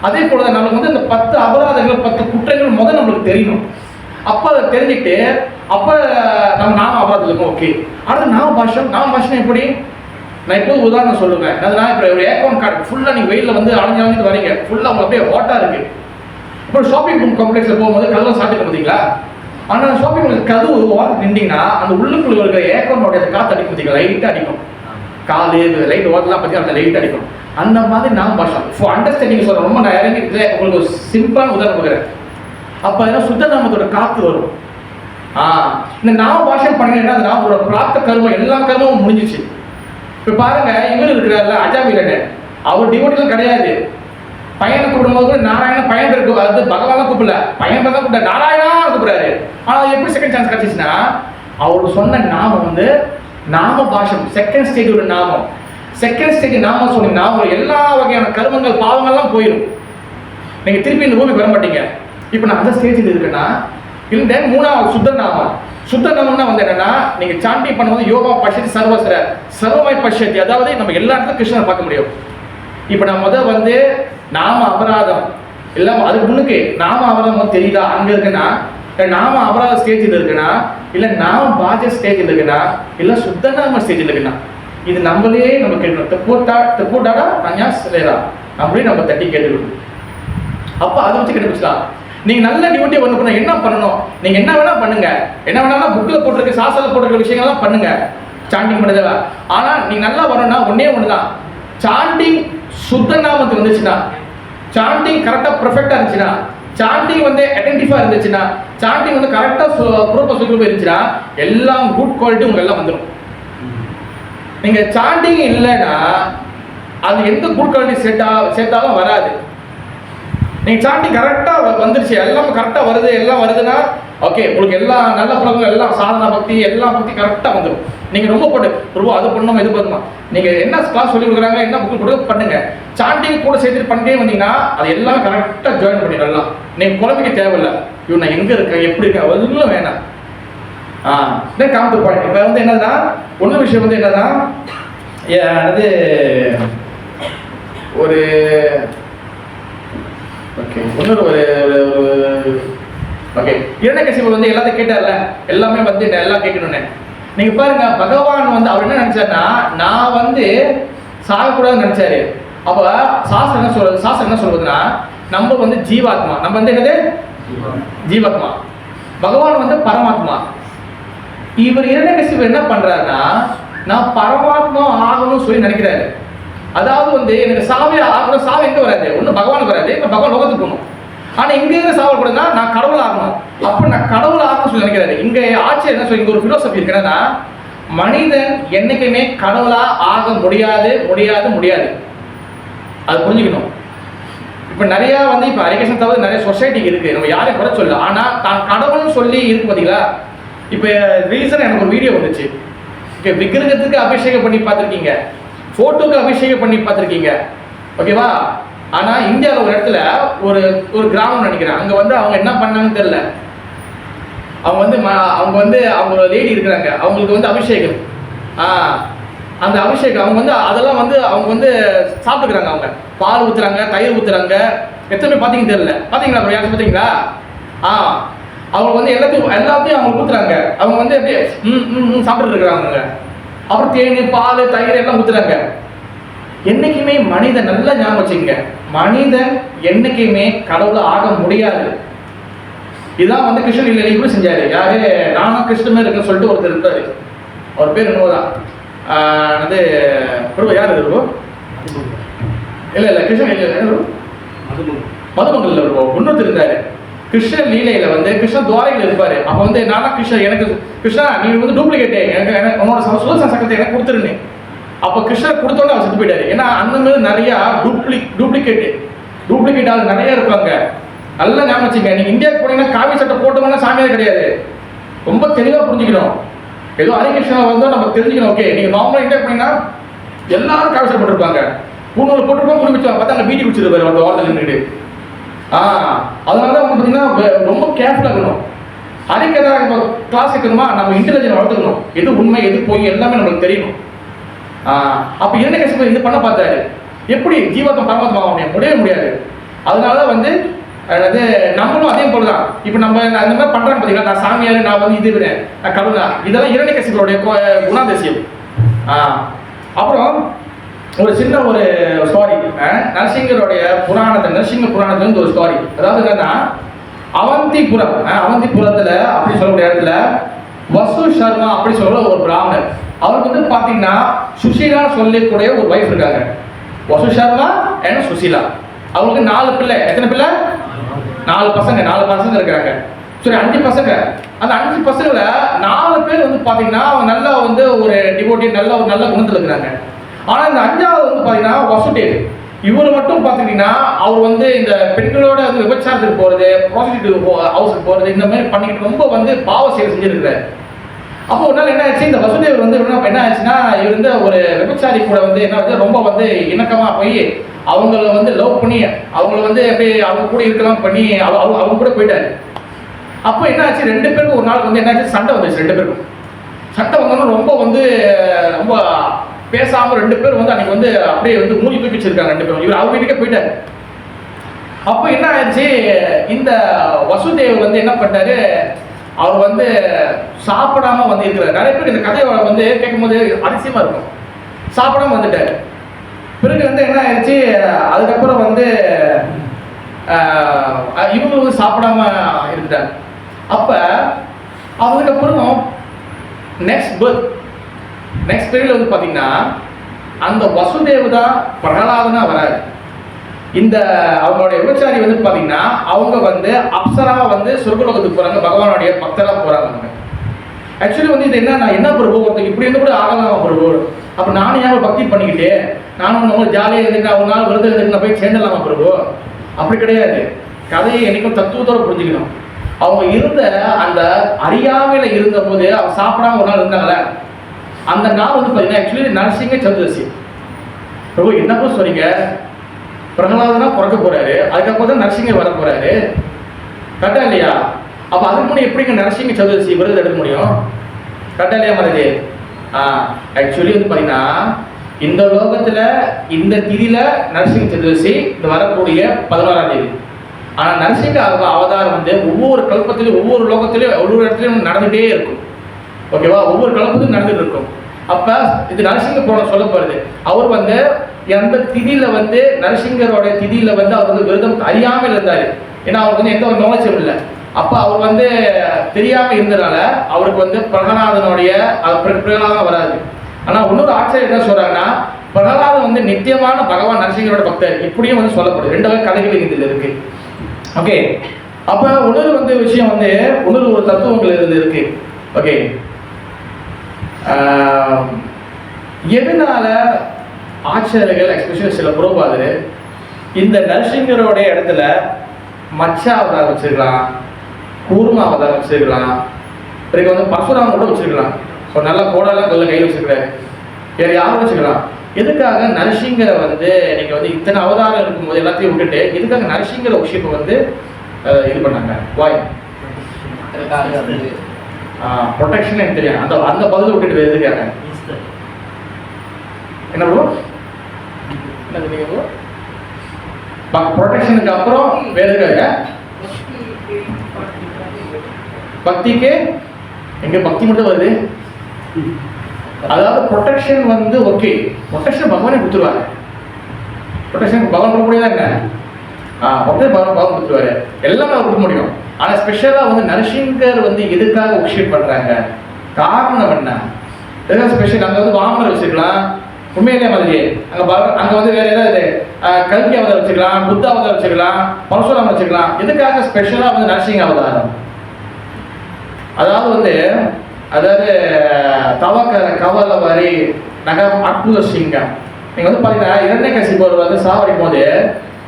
அதே போல நம்மளுக்கு வந்து இந்த 10 அபராதங்கள் 10 குற்றங்கள் முதல் நம்மளுக்கு தெரியணும். அப்போ அதை தெரிஞ்சுட்டு அப்போ நம்ம நாம அபராதம் இருக்கும். ஓகே, அடுத்து நாம பாஷம் எப்படி? நான் இப்போ உதாரணம் சொல்லுவேன். அதனால இப்போ ஒரு ஏக்கவுண்ட் கார்டு ஃபுல்லாக நீங்கள் வெயிலில் வந்து அலைஞ்சு வரீங்க, ஃபுல்லாக உங்களுக்கு அப்படியே ஹாட்டாக இருக்கு. இப்போ ஷாப்பிங் காம்ப்ளெக்ஸில் போகும்போது கதவை சாப்பிட்டு பார்த்தீங்களா? ஆனால் ஷாப்பிங் உங்களுக்கு கதவு ஓரத்தில் நின்றீங்கன்னா அந்த உள்ளுக்குள்ள இருக்கிற ஏக்கவுண்டோடைய காற்று அடிக்கும் பார்த்தீங்களா, லைட்டாக அடிக்கும். காலு லைட் ஓரலாம் பற்றி அந்த லைட் அடிக்கும். அந்த மாதிரி நான் பாஷம் ஃபார் அண்டர்ஸ்டாண்டிங் சொல்கிறேன். ரொம்ப நான் இறங்கி உங்களுக்கு ஒரு சிம்பிளான உதாரணம் கொடுக்குறேன். அப்போ ஏன்னா சுத்த நாமத்தோட காற்று வரும். இந்த நாம பாஷை பண்ணினா அது நாமோட பிராப்த கர்மம் எல்லா கர்மமும் முடிஞ்சிச்சு. இப்போ பாருங்க, இவர் இருக்கிறார்ல அஜாமீரன், அவர் டிவோட்டிலாம் கிடையாது. பையனை கூப்பிடும்போது கூட நாராயண பையன் இருக்கு, அது பகவான கூப்பிடல, பையன் தான் கூப்பிட நாராயணா கூப்பிடுறாரு. ஆனால் எப்படி செகண்ட் சான்ஸ் கிடைச்சிச்சுன்னா அவர் சொன்ன நாமம் வந்து நாம பாஷம் செகண்ட் ஸ்டேஜோட நாமம். செகண்ட் ஸ்டேஜ் நாமம் சொன்னீங்கன்னா அவங்க எல்லா வகையான கர்மங்கள் பாவங்கள்லாம் போயிடும். நீங்கள் திருப்பி இந்த பூமிக்கு வர மாட்டீங்க. இப்போ நான் அந்த ஸ்டேஜில் இருக்குன்னா இந்த 3வது சுத்த நாமம். சுத்த நாமம்னா வந்து என்னன்னா நீங்க சாண்டி பண்ணும்போது யோகா பஷ்யத்தி சர்வஸ்ர சர்வமய பஷ்யத்தி, அதாவது நம்ம எல்லா இடத்துலையும் கிருஷ்ணனை பார்க்க முடியும். இப்போ நான் முதல் வந்து நாம அபராதம் எல்லாம் அதுக்கு முன்னுக்கு நாம அபராதம் தெரியுதா அங்க இருக்குன்னா, நாம அபராத ஸ்டேஜில் இருக்குன்னா, இல்ல நாம பாஜ ஸ்டேஜில் இருக்குன்னா, இல்ல சுத்த நாம ஸ்டேஜில் இருக்குன்னா, இது நம்மளே நம்ம கேட்கணும். தெப்போட்டாடா தன்யாஸ் லேரா அப்படியே நம்ம தட்டி கேட்டுக்கணும். அப்போ அதை வச்சு கண்டுபிடிச்சலாம். நீங்க நல்ல டியூட்டி ஒன்று பண்ண என்ன பண்ணணும், நீங்க என்ன வேணா பண்ணுங்க, என்ன வேணாலும் புக்கில் போட்டிருக்க சாஸ்திரத்தில் போட்டிருக்க விஷயங்கள்லாம் பண்ணுங்க, சாண்டிங் பண்ணுறதா. ஆனா நீங்க நல்லா வரணும்னா ஒண்ணே தான், சாண்டிங் சுத்த நாமத்துக்கு வந்துச்சுன்னா, சாண்டிங் கரெக்டாக பர்ஃபெக்டாக இருந்துச்சுன்னா, சாண்டிங் வந்து அட்டென்டிவாக இருந்துச்சுன்னா, சாண்டிங் வந்து கரெக்டாக ப்ரூஃபாக சொல்லி இருந்துச்சுன்னா, எல்லாம் குட் குவாலிட்டி உங்களுக்கு எல்லாம் வந்துடும். நீங்க சாண்டிங் இல்லைன்னா அது எந்த குட் குவாலிட்டி சேர்த்தாலும் வராது. நீங்க சாண்டிங் கரெக்டாக வந்துருச்சு, எல்லாமே கரெக்டாக வருது, எல்லாம் வருதுன்னா ஓகே, உங்களுக்கு எல்லா நல்ல பழக்கம் எல்லாம் சாதனா பக்தி எல்லாம் பற்றி கரெக்டாக வந்துடும். நீங்கள் ரொம்ப போட்டு ரூபா அது பண்ணணும் இது பண்ணணும், நீங்கள் என்ன கிளாஸ் சொல்லி கொடுக்குறாங்க என்ன புக்கு கொடுக்க பண்ணுங்க, சாண்டிங் கூட சேர்த்து பண்ணிட்டே வந்தீங்கன்னா அது எல்லாமே கரெக்டாக ஜாயின் பண்ணிடலாம். நீங்கள் குழந்தைக்கு தேவையில்லை, இவன் நான் எங்கே இருக்கேன் எப்படி இருக்கேன் அதெல்லாம் வேணாம். தென் கம் டு பாயிண்ட். இப்போ வந்து என்னதுன்னா ஒன்று விஷயம் வந்து என்னன்னா அது ஒரு ஓகே இன்னொரு ஒரு ஓகே இரண்யகசிபு வந்து எல்லாத்தையும் கேட்டார்ல, எல்லாமே வந்து எல்லாம் கேட்கணும்னு. நீங்க பாருங்க, பகவான் வந்து அவர் என்ன நினைச்சாருன்னா நான் வந்து சாகக்கூடாதுன்னு நினைச்சாரு. அப்ப சாஸ்திரம் என்ன சொல்றதுன்னா நம்ம வந்து ஜீவாத்மா, நம்ம வந்து என்னது ஜீவாத்மா, பகவான் வந்து பரமாத்மா. இவர் இரண்யகசிபு என்ன பண்றாருன்னா நான் பரமாத்மா ஆகணும்னு சொல்லி நினைக்கிறாரு. அதாவது வந்து எனக்கு சாவே ஆகணும், சாவு எங்க வராது, ஒன்றும் பகவானுக்கு வராது, இப்போ பகவான் லோகத்துக்கு போகணும். ஆனால் இங்கே இருந்து சாவல் கூடனா நான் கடவுள் ஆகணும், அப்போ நான் கடவுள் ஆகணும்னு சொல்லி நினைக்கிறாரு. இங்கே ஆட்சி என்ன சொல்லி இங்கே ஒரு ஃபிலோசபி இருக்குன்னா மனிதன் என்னைக்குமே கடவுளா ஆக முடியாது முடியாது முடியாது, அது புரிஞ்சுக்கணும். இப்போ நிறைய வந்து இப்போ அரிகேஷன் தவிர நிறைய சொசைட்டிக்கு இருக்கு, நம்ம யாரையும் குறை சொல்லல. ஆனால் தான் கடவுள்னு சொல்லி இருக்கு பார்த்தீங்களா. இப்போ ரீசன் எனக்கு ஒரு வீடியோ வந்துச்சு, ஓகே விக்கிரகத்துக்கு அபிஷேகம் பண்ணி பார்த்துருக்கீங்க, ஃபோட்டோக்கு அபிஷேகம் பண்ணி பார்த்துருக்கீங்க, ஓகேவா. ஆனால் இந்தியாவில் ஒரு இடத்துல ஒரு கிராமம் நினைக்கிறேன், அங்கே வந்து அவங்க என்ன பண்ணாங்கன்னு தெரியல. அவங்க வந்து அவங்க லேடி இருக்கிறாங்க, அவங்களுக்கு வந்து அபிஷேகம் அந்த அபிஷேகம் அவங்க வந்து அதெல்லாம் வந்து அவங்க வந்து சாப்பிட்டுக்கிறாங்க. அவங்க பால் ஊற்றுறாங்க, தயிர் ஊற்றுறாங்க, எத்தனை பேர் பார்த்தீங்கன்னு தெரியல. பார்த்தீங்களா ப்ரோ? யாரும் பார்த்தீங்களா? அவங்க வந்து எல்லாத்தையும் அவங்க ஊத்துறாங்க. அவங்க வந்து அப்படியே சாப்பிட்டு இருக்கிறாங்க. அப்புறம் தேன், பால், தயிர் எல்லாம் ஊத்துறாங்க. என்னைக்குமே மனிதன் நல்லா ஞாபகம் வச்சுங்க, மனிதன் என்னைக்குமே கடவுளை ஆக முடியாது. இதான் வந்து கிருஷ்ணன் இல்லை கூட செஞ்சாரு. யாரு? நானும் கிருஷ்ணமே இருக்குன்னு சொல்லிட்டு ஒருத்தர் இருந்தாரு. அவர் பேர் என்னதான் வந்து ப்ரோ, யார் இது ப்ரோ? இல்லை கிருஷ்ணன் இல்லை, மதுமங்கல்ல ப்ரோ இன்னொருத்தர் இருந்தாரு. கிருஷ்ணன் லீலையில வந்து கிருஷ்ணன் துவாரையில் இருப்பாரு. அப்போ வந்து நான் தான் கிருஷ்ணன், எனக்கு கிருஷ்ணா நீ வந்து டூப்ளிகேட்டு, எனக்கு உன்னோட சுதர்சன சக்கரத்தை எனக்கு கொடுத்துருன்னு. அப்போ கிருஷ்ணர் கொடுத்தோன்னே அவர் செத்து போயிட்டாரு. ஏன்னா அந்த மாதிரி நிறையா டூப்ளிகேட் ஆள் நிறைய இருப்பாங்க. நல்லா ஞாபகம் வச்சுங்க. நீங்க இந்தியாவுக்கு போனீங்கன்னா காவி சட்டை போட்டோம்னா சாமியார் கிடையாது. ரொம்ப தெளிவாக புரிஞ்சுக்கணும். ஏதோ ஹரிகிருஷ்ணா வந்து நம்ம தெரிஞ்சுக்கணும். ஓகே, நீங்க நார்மலாக இந்தியா போனீங்கன்னா எல்லாரும் காவி சட்டை போட்டிருப்பாங்க. பூணூல் போட்டிருப்போம், குடி வச்சு பார்த்தா அங்கே பீட்டி குடிச்சிருப்பாரு அந்த வாரத்தில் நின்றுட்டு. அதனால தான் வந்து பார்த்தீங்கன்னா ரொம்ப கேர்ஃபுல்லாக இருக்கணும். அதுக்கு எதாவது இப்போ கிளாஸ் இருக்கணுமா, நம்ம இன்டெலிஜென்ட் வளர்த்துக்கணும். எது உண்மை எது போய் எல்லாமே நம்மளுக்கு தெரியணும். அப்போ இரண்யகசிபு இது பண்ண பார்த்தாரு. எப்படி ஜீவாத்மா பரமாத்மா முடியவே முடியாது. அதனால தான் வந்து அதாவது நம்மளும் அதே போல தான். இப்போ நம்ம அந்த மாதிரி பண்ணுறாங்க பார்த்தீங்களா, நான் சாமியார், நான் வந்து இது விட நான் கருணா, இதெல்லாம் இரண்யகசிபுடைய குணாதிசயம். அப்புறம் ஒரு சின்ன ஒரு ஸ்டாரி, நரசிங்கருடைய புராணத்தை, நரசிங்க புராணத்துல ஒரு ஸ்டாரி. அதாவது என்னன்னா, அவந்திபுரத்துல அப்படி சொல்லக்கூடிய இடத்துல வசு சர்மா அப்படி சொல்ற ஒரு பிராமணர், அவருக்கு வந்து பாத்தீங்கன்னா சுஷீலா சொல்லக்கூடிய ஒரு வைஃப் இருக்காங்க. வசு சர்மா அண்ட் சுஷீலா. அவங்களுக்கு 4 பிள்ளை. எத்தனை பிள்ளை? 4 பசங்க இருக்கிறாங்க. சரி, 5 பசங்க. அந்த 5 பசங்கள 4 பேர் வந்து பாத்தீங்கன்னா அவங்க நல்லா வந்து ஒரு டிவோட்டி, நல்ல ஒரு நல்ல குணத்துல இருக்கிறாங்க. ஆனா இந்த 5ஆவது வந்து பாத்தீங்கன்னா வசுதேவ், இவர் மட்டும் பாத்தீங்கன்னா அவர் வந்து இந்த பெண்களோட வந்து விபச்சாரத்துக்கு போறது, ப்ராஸ்டிடியூட் ஹவுஸுக்கு போறது, இந்த மாதிரி பண்ணிட்டு ரொம்ப வந்து பாவ செயல் செஞ்சிருக்கிறார். அப்போ ஒரு நாள் என்ன ஆச்சு, இந்த வசுதேவர் வந்து என்ன ஆச்சுன்னா, இவர் வந்து ஒரு விபச்சாரி கூட வந்து என்ன வந்து ரொம்ப வந்து இணக்கமா போய் அவங்கள வந்து லவ் பண்ணி அவங்கள வந்து அப்படியே அவங்க கூட இருக்கலாம் பண்ணி அவங்க கூட போயிட்டாரு. அப்போ என்ன ஆச்சு, 2 பேருக்கும் ஒரு நாள் வந்து என்ன ஆச்சு, சண்டை வந்துச்சு. 2 பேருக்கும் சண்டை வந்தோம்னா ரொம்ப பேசாம 2 பேரும் வந்து அன்னைக்கு வந்து அப்படியே வந்து மூடி தூக்கி வச்சிருக்காங்க 2 பேரும். இவர் அவங்க வீட்டுக்கே போயிட்டாரு. அப்போ என்ன ஆயிடுச்சு, இந்த வசுதேவ் வந்து என்ன பண்ணாரு, அவர் வந்து சாப்பிடாம வந்து இருக்கிறார். நிறைய பேர் இந்த கதையை வந்து கேட்கும் போது அதிசயமா இருக்கும். சாப்பிடாம வந்துட்டாரு. பிறகு வந்து என்ன ஆயிடுச்சு, அதுக்கப்புறம் வந்து இவங்க வந்து சாப்பிடாம இருந்துட்டாங்க. அப்ப அதுக்கப்புறம் நெக்ஸ்ட் பீரியட்ல வந்து பாத்தீங்கன்னா அந்த வசுதேவ் தான் பிரகலாதனா வராரு. இந்த அவங்களுடைய விபச்சாரி வந்து பாத்தீங்கன்னா அவங்க வந்து அப்சரா வந்து சொர்க்கலோகத்துக்கு போறாங்க, பகவானுடைய பக்தரா போறாங்க. ஆக்சுவலி வந்து இது என்ன பிரபு, ஒருத்தருக்கு இப்படி இருந்து கூட ஆகலாம் பிரபு, அப்ப நானும் ஏன் பக்தி பண்ணிக்கிட்டு நானும் நம்ம ஜாலியாக இருந்துட்டு ஒரு நாள் விருது இருந்துட்டு நான் போய் சேர்ந்துடலாமா பிரபு? அப்படி கிடையாது. கதையை என்னைக்கும் தத்துவத்தோட புரிஞ்சுக்கணும். அவங்க இருந்த அந்த அறியாமையில இருந்த போது அவங்க சாப்பிடாம ஒரு நாள் இருந்தாங்களே, அந்த நாள் வந்து பாத்தீங்கன்னா ஆக்சுவலி நரசிங்க சதுர்தசி. பிரபு என்னப்போ சொல்றீங்க, பிரகலாதனா பிறக்க போறாரு, அதுக்கப்புறம் தான் நரசிங்கர் வர போறாரு, கரெக்டா இல்லையா? அப்ப அதுக்கு முன்னாடி எப்படிங்க நரசிங்க சதுர்தசி விருது எடுக்க முடியும்? கரெக்டா இல்லையா மரஜி? ஆக்சுவலி வந்து பாத்தீங்கன்னா இந்த லோகத்துல இந்த திதியில நரசிங்க சதுர்தசி இந்த வரக்கூடிய 16ஆம் தேதி. ஆனா நரசிங்க அவதாரம் வந்து ஒவ்வொரு கல்பத்திலும் ஒவ்வொரு லோகத்திலும் ஒவ்வொரு இடத்துலயும் நடந்துட்டே இருக்கும். ஓகேவா? ஒவ்வொரு கல்பத்திலும் நடந்துட்டு இருக்கும். அப்ப இது நரசிங்க புராணம் சொல்ல போறது. அவர் வந்து எந்த திதியில வந்து நரசிங்கரோட திதியில வந்து அவர் வந்து விரதம் அறியாமல் இருந்தாரு. ஏன்னா அவருக்கு வந்து எந்த ஒரு நாலேஜும் இல்லை. அப்ப அவர் வந்து தெரியாம இருந்தனால அவருக்கு வந்து பிரகலாதனுடைய பிரகலாதம் வராது. ஆனா இன்னொரு ஆச்சரியம் என்ன சொல்றாங்கன்னா, பிரகலாதன் வந்து நித்தியமான பகவான் நரசிங்கரோட பக்தர் இப்படியும் வந்து சொல்லப்படுது. 2 வகை கதைகள் இதுல இருக்கு. ஓகே, அப்ப இன்னொரு வந்து விஷயம் வந்து இன்னொரு ஒரு தத்துவங்கள் இருக்கு. ஓகே, எதனால ஆச்சாரியர்கள் எக்ஸ்பெஷலி சில புரோபாதர் இந்த நரசிங்கரோட இடத்துல மச்ச அவதாரம் வச்சிருக்கலாம், கூர்மா அவதாரம் வச்சிருக்கலாம், பிறகு வந்து பரசுராம கூட வச்சிருக்கலாம். ஒரு நல்ல கோடெல்லாம் கொல்ல கையில் வச்சிருக்காரு, வேறு யாரும் வச்சுக்கலாம். எதுக்காக நரசிங்கரை வந்து நீங்க வந்து இத்தனை அவதாரம் இருக்கும்போது எல்லாத்தையும் விட்டுட்டு எதுக்காக நரசிங்கர விஷயத்தை வந்து இது பண்ணாங்க? வாய் ப்ரொடெக்ஷன் எனக்கு தெரியும். அந்த பதில் விட்டுட்டு எதுக்காக? என்ன ப்ரோ? என்ன சொன்னீங்க ப்ரோ? ப்ரொடெக்ஷனுக்கு அப்புறம் வேற இருக்காங்க. பக்திக்கு எங்க பக்தி மட்டும் வருது. அதாவது ப்ரொடெக்ஷன் வந்து ஓகே, ப்ரொடெக்ஷன் பகவானே கொடுத்துருவாங்க. ப்ரொடெக்ஷன் பகவான் கொடுக்க முடியாதா என்ன? பகவான் கொடுத்துருவாரு, எல்லாமே அவர் கொடுக்க முடியும். ஆனா ஸ்பெஷலா வந்து நரசிங்கர் வந்து எதுக்காக ஒர்ஷிப் பண்றாங்க, காரணம் என்ன? எதுக்காக ஸ்பெஷல்? அங்க வந்து வாமனர் வச்சுக்கலாம், உண்மையிலே மாதிரியே அங்க வந்து வேற ஏதாவது கல்கி அவதாரம் வச்சுக்கலாம், புத்த அவதாரம் வச்சுக்கலாம், பரசுராமர் வச்சுக்கலாம். எதுக்காக ஸ்பெஷலா வந்து நரசிங்க அவதாரம்? அதாவது கவல வரி நகம் அற்புத சிங்கம். நீங்க வந்து பாத்தீங்கன்னா இரண்யகசிபர் வந்து சாவடிக்கும் போது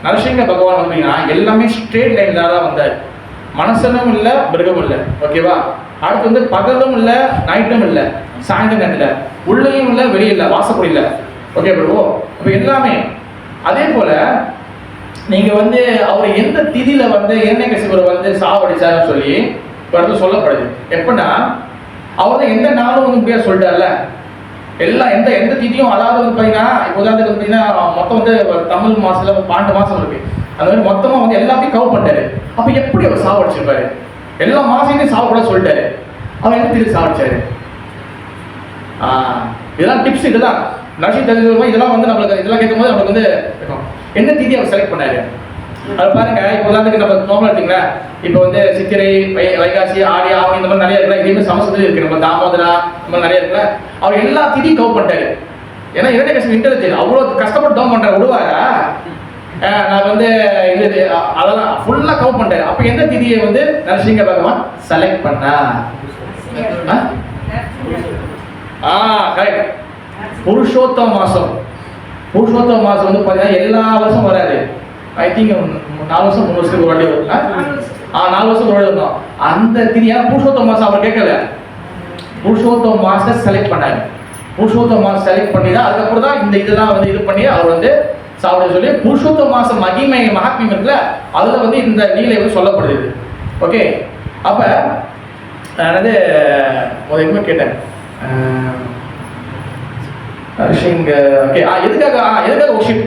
நரசிங்க பகவான் வந்தீங்கன்னா எல்லாமே ஸ்ட்ரெயிட் லைன்ல தான் வந்தார். மனசனும் இல்லை, மிருகமும் இல்லை. ஓகேவா? அடுத்து வந்து பகலும் இல்லை, நைட்டும் இல்லை, சாயந்தரம் நேரத்தில் உள்ளேயும் இல்லை, வெளியே இல்லை, வாசப்படி இல்லை. Okay bro? அப்போ எல்லாமே அதே போல நீங்க வந்து அவர் எந்த திதியில வந்து இரண்யகசிபர் வந்து சாவடிச்சாருன்னு சொல்லி இடத்துல சொல்லப்படுது. எப்படின்னா அவர் தான் எந்த நாளும் வந்து இப்படியா சொல்லிட்டார்ல, எல்லாம் எந்த திதியும். அதாவது வந்து பார்த்தீங்கன்னா இப்போ உதாரணத்துக்கு பார்த்தீங்கன்னா மொத்தம் வந்து தமிழ் மாசத்துல 12 மாசம் இருக்கு. அந்த மாதிரி மொத்தமா வந்து எல்லாத்தையும் கவர் பண்ணிட்டாரு. அப்ப எப்படி அவர் சாவடிச்சிருப்பாரு? எல்லா மாசத்தையும் சாவக்கூட சொல்லிட்டாரு. அவர் எந்த திதி சாவடிச்சாரு? இதெல்லாம் டிப்ஸ். இதெல்லாம் நரசிங்க தெரிஞ்சு இதெல்லாம் வந்து நம்மளுக்கு இதெல்லாம் கேட்கும்போது நம்மளுக்கு வந்து என்ன திதி அவர் செலக்ட் பண்ணாரு அது பாருங்க. இப்போ உதாரணத்துக்கு நம்ம நோம்பல் எடுத்தீங்களா, இப்போ வந்து சித்திரை, வைகாசி, ஆடி, ஆவணி இந்த மாதிரி நிறைய இருக்குல்ல. இதே மாதிரி சமஸ்கிருதம் இருக்கு, நம்ம தாமோதரா இந்த மாதிரி நிறைய இருக்குல்ல. அவர் எல்லா திதியும் கவர் பண்ணிட்டாரு. ஏன்னா இரண்யகசிபு இன்டெலிஜென்ட், அவ்வளோ கஷ்டப்பட்டு டவுன் பண்றாரு. விடுவாரா? நான் வந்து இது அதெல்லாம் ஃபுல்லா கவர் பண்ணிட்டாரு. அப்போ எந்த திதியை வந்து நரசிங்க பகவான் செலக்ட் பண்ணா? கரெக்ட், புருஷோத்தம மாசம். புருஷோத்தம மாசம் வந்து பார்த்தீங்கன்னா எல்லா வருஷம் வராது. ஐ திங்க் 4 வருஷம் 3 வருஷத்துக்கு ஒரு வாட்டி வரும். 4 வருஷத்துக்கு ஒரு வாட்டி வரும். அந்த திதியா புருஷோத்தம மாசம் அவர் கேட்கல, புருஷோத்தம மாசத்தை செலக்ட் பண்ணாரு. புருஷோத்தம மாசம் செலக்ட் பண்ணி தான் அதுக்கப்புறம் தான் இந்த இதெல்லாம் வந்து இது பண்ணி அவர் வந்து சாப்பிட சொல்லி புருஷோத்தம மாசம் மகிமை மகாத்மியம் இருக்குல்ல, அதுல வந்து இந்த லீலை வந்து சொல்லப்படுது. ஓகே, அப்ப வந்து முதல்ல கேட்டேன் நரசிங்க. ஓகே, எதுக்காக ஒர்ஷிப்,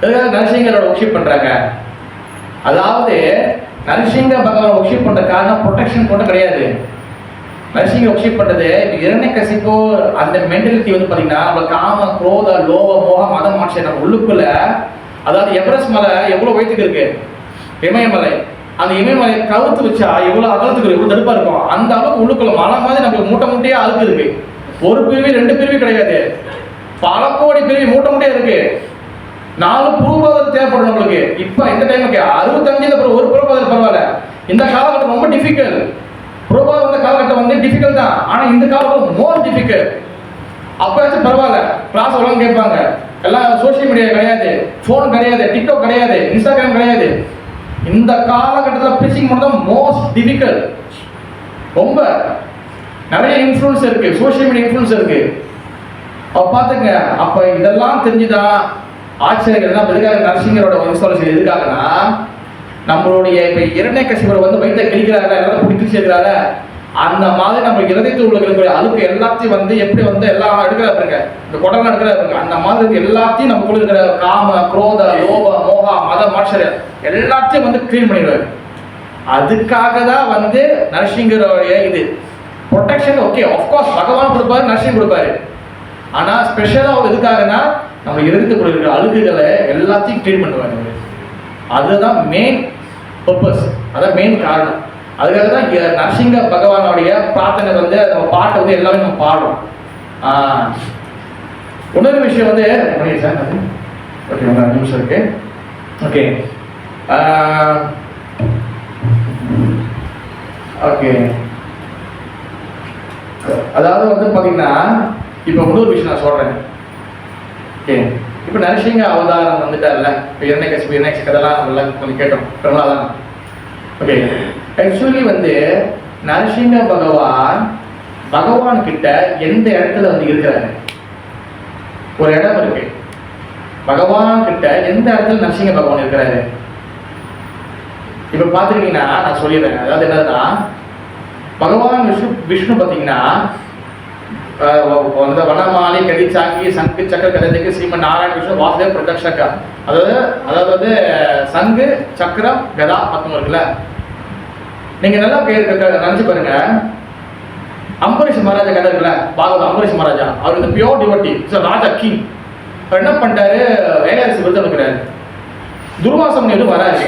எதுக்காக நரசிங்கரோட ஒர்ஷிப் பண்றாங்க? அதாவது நரசிங்க பகவான் ஒர்ஷிப் பண்ற காரணம் ப்ரொடெக்ஷன் போட்டு கிடையாது. நரசிங்க ஒர்ஷிப் பண்றது இரண்யகசிபு அந்த மென்டாலிட்டி வந்து பாத்தீங்கன்னா நம்ம காம, குரோத, லோப, மோக, மதம், மாட்சம் நம்ம உள்ளுக்குள்ள. அதாவது எவரெஸ்ட் மலை எவ்வளவு வயிற்றுக்கு இருக்கு, இமயமலை. அந்த இமயமலை கவுத்து வச்சா எவ்வளவு அகலத்துக்கு எவ்வளவு தடுப்பா இருக்கும், அந்த அளவுக்கு உள்ளுக்குள்ள மலை மாதிரி நம்மளுக்கு மூட்டை மூட்டையா அழுக்கு இருக்கு. ஒரு பிரிவு 2 பிரிவு கிடையாது, பல கோடி பிரிவு மூட்டை மூட்டையா இருக்கு. 4 புறப்பாதம் தேவைப்படும் நம்மளுக்கு. இப்ப இந்த டைமுக்கு 65 அப்புறம் ஒரு புறப்பாதம் பரவாயில்ல. இந்த காலகட்டம் ரொம்ப டிஃபிகல்ட். புறப்பாதம் வந்த காலகட்டம் வந்து டிஃபிகல்ட் தான், ஆனா இந்த காலகட்டம் மோர் டிஃபிகல்ட். அப்பயாச்சும் பரவாயில்ல, கிளாஸ் உலகம் கேட்பாங்க. எல்லாம் சோசியல் மீடியா கிடையாது, போன் கிடையாது, டிக்டாக் கிடையாது, இன்ஸ்டாகிராம் கிடையாது. இந்த காலகட்டத்தில் பிச்சிங் மட்டும் மோஸ்ட் டிஃபிகல்ட். ரொம்ப நிறைய இன்ஃப்ளூயன்ஸ் இருக்கு, சோசியல் மீடியா இன்ஃப்ளூயன்ஸ் இருக்கு. அப்ப பாத்துங்க, அப்ப இதெல்லாம் தெரிஞ்சுதான் ஆச்சரியங்கள் எதுக்காக நரசிங்கரோட வம்சாவளி எதுக்காகனா நம்மளுடைய இப்ப இரண்யகசிபர் வந்து வயிற்ற கிழிக்கிறாங்க, எல்லாரும் பிடிச்சி சேர்க்கிறாங்க. அந்த மாதிரி நம்ம இருதயத்தில் உள்ள இருக்கிற அழுக்கு எல்லாத்தையும் வந்து எப்படி வந்து எல்லாம் எடுக்கிறாருங்க, இந்த குடலாம் எடுக்கிறாருங்க. அந்த மாதிரி எல்லாத்தையும் நமக்குள்ள இருக்கிற காம, குரோத, லோப, மோகா, மத, மாட்சரியம் எல்லாத்தையும் வந்து கிளீன் பண்ணிடுவாரு. அதுக்காக தான் வந்து நரசிங்கரோடைய இது ப்ரொடெக்ஷன். ஓகே, ஆஃப்கோர்ஸ் பகவான் கொடுப்பாரு, நரசிங்க கொடுப்பாரு. ஆனா ஸ்பெஷலா எதுக்காகனா நம்ம இருதயத்துக்குள்ள இருக்கிற அழுக்குகளை எல்லாத்தையும் கிளீன் பண்ணுவாங்க. அதுதான் மெயின் பர்பஸ், அதான் மெயின் காரணம். அதுக்காக தான் நரசிங்க பகவானுடைய பிரார்த்தனை வந்து நம்ம பாட்டை வந்து எல்லாமே நம்ம பாடுறோம். இன்னொரு விஷயம் வந்து சார், ஓகே, ஒரு நிமிஷம் இருக்கு. ஓகே, ஓகே, அதாவது வந்து பாத்தீங்கன்னா இப்ப இன்னொரு விஷயம் நான் சொல்றேன். ஓகே, இப்ப நரசிங்க அவதாரம் வந்துட்டார்ல, இப்ப இரண்யகசிபு கதெல்லாம் நம்ம எல்லாம் கொஞ்சம் கேட்டோம். பிரகலாதான். ஓகே, ஆக்சுவலி வந்து நரசிங்க பகவான் கிட்ட எந்த இடத்துல வந்து இருக்கிறாரு? ஒரு இடம் இருக்கு. பகவான் கிட்ட எந்த இடத்துல நரசிங்க பகவான் இருக்கிறாரு? இப்ப பாத்துக்கிட்டீங்கன்னா நான் சொல்லிடுறேன். அதாவது என்னதுன்னா, பகவான் விஷ்ணு பாத்தீங்கன்னா வனமாலி கதிச்சாக்கி சங்கு சக்கர கதஜக்கு ஸ்ரீமன் நாராயண கிருஷ்ண வாசுதேவ பிரதக்ஷகா. அதாவது சங்கு சக்கரம் கதா பக்கம் இருக்குல்ல. நீங்க நல்லா நினைச்சு பாருங்க. அம்பரீஷ் மகாராஜா கதை இருக்குல்ல, பாகவத அம்பரீஷ் மகாராஜா, அவர் வந்து பியோர் டிவோட்டி, ராஜா கிங். அவர் என்ன பண்ணிட்டாரு, வேலையாசி விருது இருக்கிறாரு. துர்வாச முனிவர் வராரு.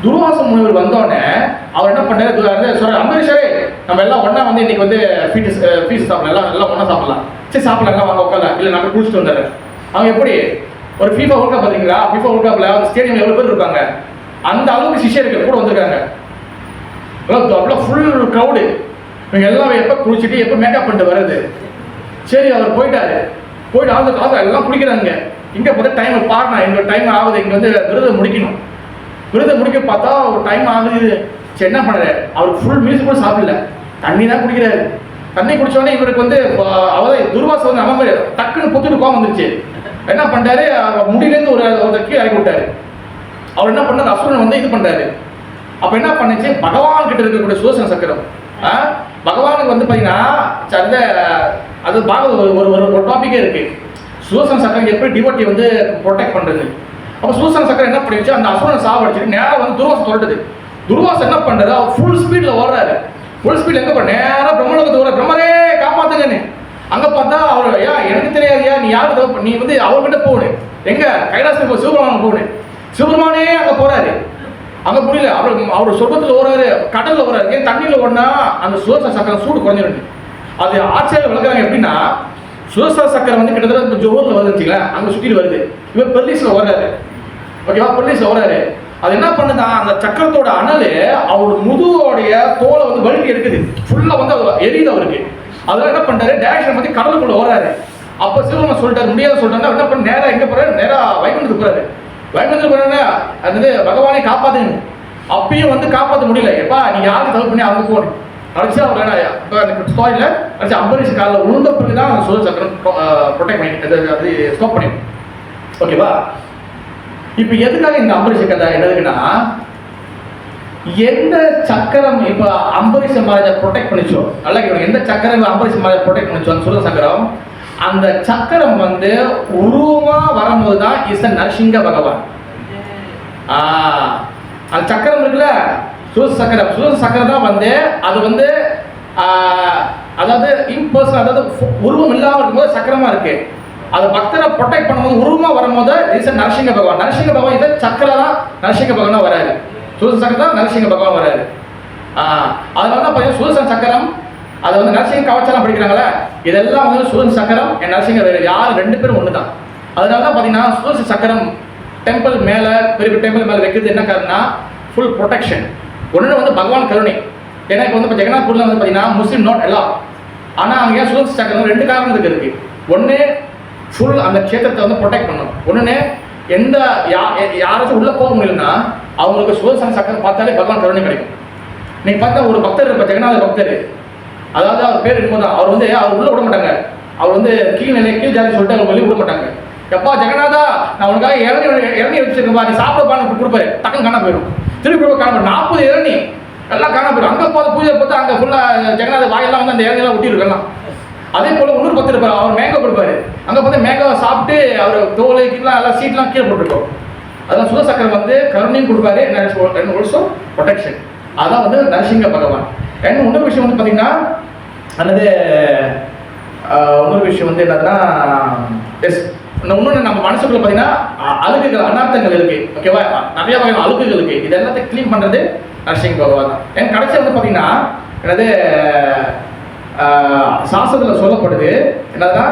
துர்வாச முனிவர் வந்தோடனே அவர் என்ன பண்ணாரு, அம்பரீஷரே நம்ம எல்லாம் ஒன்னா வந்து இன்னைக்கு வந்து ஃபீஸ் சாப்பிடலாம், எல்லாம் ஒன்னா சாப்பிடலாம். சரி சாப்பிடலாம், வாங்க உட்கால, இல்லை நாங்கள் குடிச்சிட்டு வந்தாரு. அவங்க எப்படி ஒரு FIFA வேர்ல்ட் கப் பார்த்தீங்களா, FIFA வேர்ல்ட் கப்ல ஒரு ஸ்டேடியம் எவ்வளோ பேர் இருப்பாங்க, அந்த அளவுக்கு சிஷ்யர்கள் கூட வந்திருக்காங்க. அவ்வளோ ஃபுல் க்ரௌடு. இவங்க எல்லாம் எப்போ குளிச்சுட்டு எப்போ மேக்கப் பண்ணிட்டு வருது. சரி அவர் போயிட்டாரு. போயிட்டு ஆகுது எல்லாம் குளிக்கிறாங்க. இங்கே பார்த்தா டைம் பாருண்ணா, எங்க டைம் ஆகுது, இங்கே வந்து விருதை முடிக்கணும். விருதை முடிக்க பார்த்தா ஒரு டைம் ஆகுது. சரி என்ன பண்ணுறாரு, அவர் ஃபுல் மீல்ஸ் கூட சாப்பிடல, தண்ணி தான் குடிக்கிறாரு. தண்ணி குடிச்சோடனே இவருக்கு வந்து அவதான் துர்வாசம் வந்து நம்ம டக்குன்னு பொத்துட்டு கோவம் வந்துருச்சு. என்ன பண்ணிட்டாரு, முடியிலேருந்து ஒரு கீழே இறக்கி விட்டாரு. அவர் என்ன பண்ணார், அசுரன் வந்து இது பண்ணுறாரு. அப்போ என்ன பண்ணுச்சு, பகவான் கிட்ட இருக்கக்கூடிய சுதர்சன சக்கரம், பகவானுக்கு வந்து பார்த்தீங்கன்னா அது ஒரு டாப்பிக்கே இருக்கு. சுதர்சன சக்கரம் எப்படி டிவோட்டி வந்து ப்ரொடெக்ட் பண்ணுறது. அப்போ சுதர்சன சக்கரம் என்ன பண்ணிச்சு, அந்த அசுரனை சாவடிச்சுட்டு நேராக வந்து துர்வாசம் தொடட்டுது. துர்வாசம் என்ன பண்ணுறது, அவர் ஃபுல் ஸ்பீடில் ஓடுறாரு. ஃபுல் ஸ்பீட் எங்கே போற, நேராக பிரம்மலோகத்துக்கு ஓடுற. பிரம்மரே காப்பாத்துங்கன்னு அங்கே பார்த்தா அவர், எனக்கு தெரியாதியா, நீ யாருக்கு நீ வந்து அவர்கிட்ட போகணும், எங்க கைலாசத்துக்கு போ, சிவபெருமான் போகணும். சிவபெருமானே அங்கே போறாரு. அங்கே புரியல, அவர் சொர்க்கத்தில் ஓடுறாரு, கடலில் ஓடுறாரு. ஏன் தண்ணியில் ஓடினா அந்த சுதர்சன சக்கரம் சூடு குறைஞ்சிருக்கு. அது ஆட்சியில் விளக்குறாங்க. எப்படின்னா சுதர்சன சக்கரம் வந்து கிட்டத்தட்ட ஜோஹர்ல வந்துருச்சுங்களா, அங்கே சுற்றிட்டு வருது. இவர் பெர்லிஸில் ஓடுறாரு. ஓகேவா, பெர்லிஸில் ஓடுறாரு. அது என்ன பண்ணுதான், அந்த சக்கரத்தோட அனல் அவரோட முதுவோடைய தோலை வந்து வழுக்கி எடுக்குது. ஃபுல்லாக வந்து எரியுது அவருக்கு. அதெல்லாம் என்ன பண்ணுறாரு, டேரக்ஷன் பற்றி கடலுக்குள்ள ஓடுறாரு. அப்போ சிவபெருமான் சொல்லிட்டாரு, முடியாத சொல்லிட்டாரு. என்ன பண்ண, நேராக எங்கே போறாரு, நேராக வைகுண்டத்துக்கு போறாரு. வைகுண்டத்துக்கு போறேன்னா அது பகவானே காப்பாத்துங்க. அப்பயும் வந்து காப்பாற்ற முடியல. எப்பா நீ யாருக்கு தப்பு பண்ணி அவங்க போகணும். கடைசியா அவர் ஸ்டோரியில கடைசி அம்பரீஷ் காலில் உளுந்த பிறகுதான் அந்த சுதர்சன சக்கரம் ப்ரொடெக்ட் பண்ணி அது ஸ்டாப் பண்ணி. ஓகேவா, இப்ப எதுக்காக இந்த அம்பரீஷ் கதை என்னதுன்னா, எந்த சக்கரம் இப்ப அம்பரீஷ் மகாராஜா ப்ரொடெக்ட் பண்ணிச்சோ, நல்லா கேட்கணும், எந்த சக்கரம் அம்பரீஷ் மகாராஜா ப்ரொடெக்ட் பண்ணிச்சோ அந்த சுதர்சன சக்கரம், அந்த சக்கரம் வந்து உருவமா வரும்போது தான் இஸ் நரசிங்க பகவான். அந்த சக்கரம் இருக்குல்ல, சுதர்சன சக்கரம் தான் வந்து அது வந்து அதாவது இம்பர்சன், அதாவது உருவம் இல்லாமல் இருக்கும்போது சக்கரமா இருக்கு. அது பக்தரை ப்ரொடெக்ட் பண்ணும்போது உருவமா வரும்போது இஸ் நரசிங்க பகவான். நரசிங்க பகவான் இதை சக்கரம் தான் நரசிங்க பகவான் வராரு. சுதர்சன சக்கரம் தான் நரசிங்க பகவான் வராரு. அதனால தான் பார்த்தீங்கன்னா சுதர்சன சக்கரம், அதை வந்து நரசிங்க கவச்சலாம் படிக்கிறாங்களே, இதெல்லாம் வந்து சுதர்சன சக்கரம் என் நரசிங்க வேறு யார் ரெண்டு பேரும் ஒன்று தான். அதனால தான் பார்த்தீங்கன்னா சுதர்சன சக்கரம் டெம்பிள் மேலே, பெரிய டெம்பிள் மேலே வைக்கிறது என்ன காரணம்னா ஃபுல் ப்ரொடெக்ஷன். ஒன்று வந்து பகவான் கருணை. ஏன்னா இப்போ வந்து இப்போ ஜெகநாத்பூரில் வந்து பார்த்தீங்கன்னா முஸ்லீம் நாட் எல்லாம், ஆனால் அங்கே சுதர்சன சக்கரம் ரெண்டு காரணத்துக்கு இருக்கு. ஒன்று ஃபுல் அந்த க்ஷேத்திரத்தை வந்து ப்ரொடெக்ட் பண்ணணும். ஒன்று எந்த யாராச்சும் உள்ளே போக முடியலன்னா அவங்களுக்கு சுதர்சன சக்கரம் பார்த்தாலே பகவான் கருணை கிடைக்கும். நீங்கள் பார்த்தா ஒரு பக்தர் இருப்பார், ஜெகநாத பக்தர், அதாவது அவர் பேர் இருக்கும்போது அவர் வந்து அவர் உள்ள விட மாட்டாங்க. அவர் வந்து கீழ் ஜாதி சொல்லிட்டு அவர் வெளியே விட மாட்டாங்க. எப்பா ஜெகநாதா நான் உனக்காக இளநீ வச்சிருக்கேன், நீ சாப்பிடப்பான்னு கொடுப்பாரு, டக்குன்னு காண போயிடும். திருப்பி காண போயிடும். 40 இளநீ எல்லாம் காண போயிடும். அங்கே போது பூஜை பார்த்து அங்கே ஃபுல்லாக ஜெகநாத வாயெல்லாம் வந்து அந்த இளநீலாம் ஊட்டிருக்கலாம். அதே போல் இன்னொரு பக்தர் இருப்பார், அவர் மேங்கோ கொடுப்பாரு. அங்கே பார்த்து மேங்கோவை சாப்பிட்டு அவர் தோல் கீழெலாம் எல்லாம் சீட்லாம் கீழே போட்டுருக்கோம். அதெல்லாம் சுதர்சன சக்கரம் வந்து கருணையும் கொடுப்பாரு, ஆல்சோ ப்ரொடெக்ஷன். அதான் வந்து நரசிங்க பகவான். அண்ட் இன்னொரு விஷயம் வந்து பார்த்தீங்கன்னா அல்லது இன்னொரு விஷயம் வந்து என்னதுன்னா, எஸ் இன்னொன்று நம்ம மனசுக்குள்ள பார்த்தீங்கன்னா அழுகுகள், அனார்த்தங்கள் இருக்கு. ஓகேவா, நிறைய வகையான அழுகுகள் இருக்கு. இது எல்லாத்தையும் க்ளீன் பண்ணுறது நரசிங்க பகவான் தான். என் கடைசியாக வந்து பார்த்தீங்கன்னா என்னது சாஸ்திரத்தில் சொல்லப்படுது என்னதுன்னா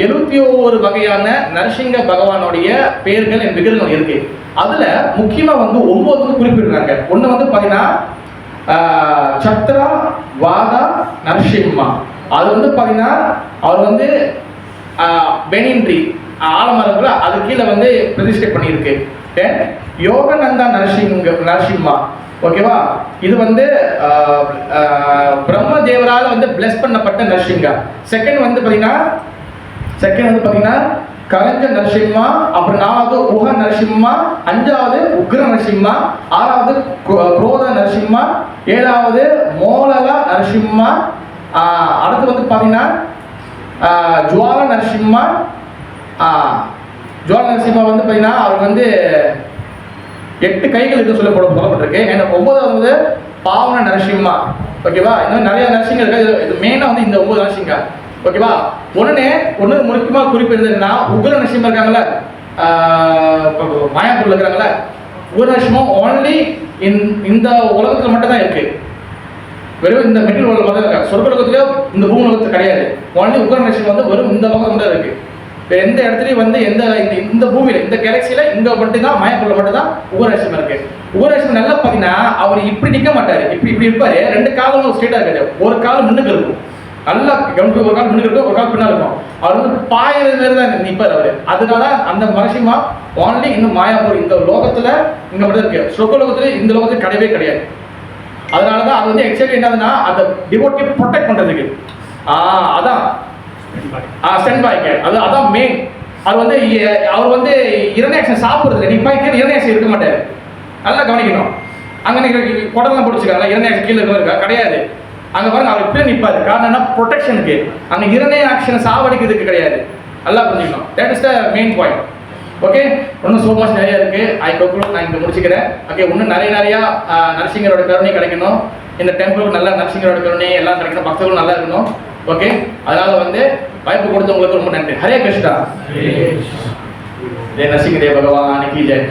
71 வகையான நரசிங்க பகவானுடைய பெயர்கள் என் விகிதங்கள் இருக்கு. அதுல முக்கியமா வந்து 9 வந்து குறிப்பிடுறாங்க. ஒன்று வந்து பார்த்தீங்கன்னா சத்ரா வாதா நரசிம்மா. அது வந்து பார்த்தீங்கன்னா அவர் வந்து பெனின்ட்ரி ஆலமரங்களை அது கீழே வந்து பிரதிஷ்டை பண்ணியிருக்கு. யோகநந்தா நரசிம்மா. ஓகேவா, இது வந்து பிரம்மதேவரால் வந்து பிளஸ் பண்ணப்பட்ட நரசிங்கா. செகண்ட் வந்து பார்த்தீங்கன்னா கரஞ்ச நரசிம்மா, அப்புறம் 4வது உக நரசிம்மா, 5வது உக்ர நரசிம்மா, 6வது குரோத நரசிம்மா, 7வது மோலல நரசிம்மா. அடுத்து வந்து பார்த்தீங்கன்னா ஜுவால நரசிம்மா ஜுவால நரசிம்மா வந்து பார்த்தீங்கன்னா அவருக்கு வந்து 8 கைகள் இருக்கு சொல்லப்பட்டிருக்கு. ஏன்னா 9வது வந்து பாவன நரசிம்மா. ஓகேவா? இன்னும் நிறைய நரசிங்க இருக்கு. இது மெயினாக வந்து இந்த 9 நரசிங்க. ஓகேவா? ஒன்று முக்கியமாக குறிப்பு இருந்ததுன்னா உக்ர நரசிம்மர் இருக்காங்கல்ல, மாயாப்பூர்ல இருக்கிறாங்கல்ல, உக்ர நரசிம்மம் ஓன்லி இந்த உலகத்தில் மட்டும் தான் இருக்கு. வெறும் இந்த மெட்டீரியல் உலகம் தான் இருக்கு. சொர்க்க லோகத்திலேயோ இந்த பூமி லோகத்தில் கிடையாது. ஓன்லி உக்ர நரசிம்மம் வந்து வெறும் இந்த லோகம் மட்டும் இருக்கு. எந்த இடத்துலையும் வந்து இந்த பூமியில இந்த கேலக்சியில இங்க மட்டும் தான் மாயாப்பூர்ல மட்டும் தான் உக்ரநரசிம்மர் இருக்கு. உக்ரநரசிம்மர் நல்லா பார்த்தீங்கன்னா அவர் இப்படி நிற்க மாட்டாரு, இப்படி இருப்பாரு. 2 காலும் ஸ்ட்ரெயிட்டா இருக்காது. ஒரு கால் முன்னுக்கு இருக்கும், நல்லா கவனிப்பு, ஒரு கால் முன்னுக்கு இருக்கும், ஒரு கால் பின்னா இருக்கும். அவர் வந்து பாயிறது தான் நிற்பார் அவரு. அதனால அந்த நரசிம்மா ஓன்லி இந்த மாயாப்பூர் இந்த லோகத்துல இங்க மட்டும் இருக்கு. சொர்க்க லோகத்துல இந்த லோகத்துல கிடையவே கிடையாது. அதனாலதான் அது வந்து எக்ஸாக்ட்லி என்னதுன்னா அந்த டிவோட்டியை ப்ரொடெக்ட் பண்றதுக்கு அதான் ஸ்டெண்ட் பாய்க்கு அதான் மெயின். அவர் வந்து இரநேக்ஷன் சாப்பிடுறது நீ பாய்க்கு இரநேக்ஷன் இருக்க மாட்டாரு. நல்லா கவனிக்கணும். அங்க நீங்க குடலாம் போட்டுச்சுக்காங்க, இரநேக்ஷன் கீழே இருக்கா கிடையாது. அங்க பாருங்க அவர் இப்படியே நிற்பாரு. காரணம் என்ன? ப்ரொடெக்ஷனுக்கு. அங்க இரநேக்ஷன் சாவடிக்கிறதுக்கு கிடையாது. நல்லா புரிஞ்சுக்கணும். That is the main point. Okay, இன்னும் சோ மச் நிறைய இருக்கு. நான் இங்க முடிச்சுக்கிறேன். ஓகே, இன்னும் நிறைய நரசிங்கரோட கருணை கிடைக்கணும். இந்த டெம்பிளுக்கு நல்லா நரசிங்கரோட கருணை எல்லாம் கிடைக்கணும். பக்தர்களும் நல்லா இருக்கணும். ஓகே, அதனால வந்து வாய்ப்பு கொடுத்தவங்களுக்கு ரொம்ப நன்றி. ஹரே கிருஷ்ணா. ஜெய நரசிங்க தேவ பகவான் கி ஜெய்.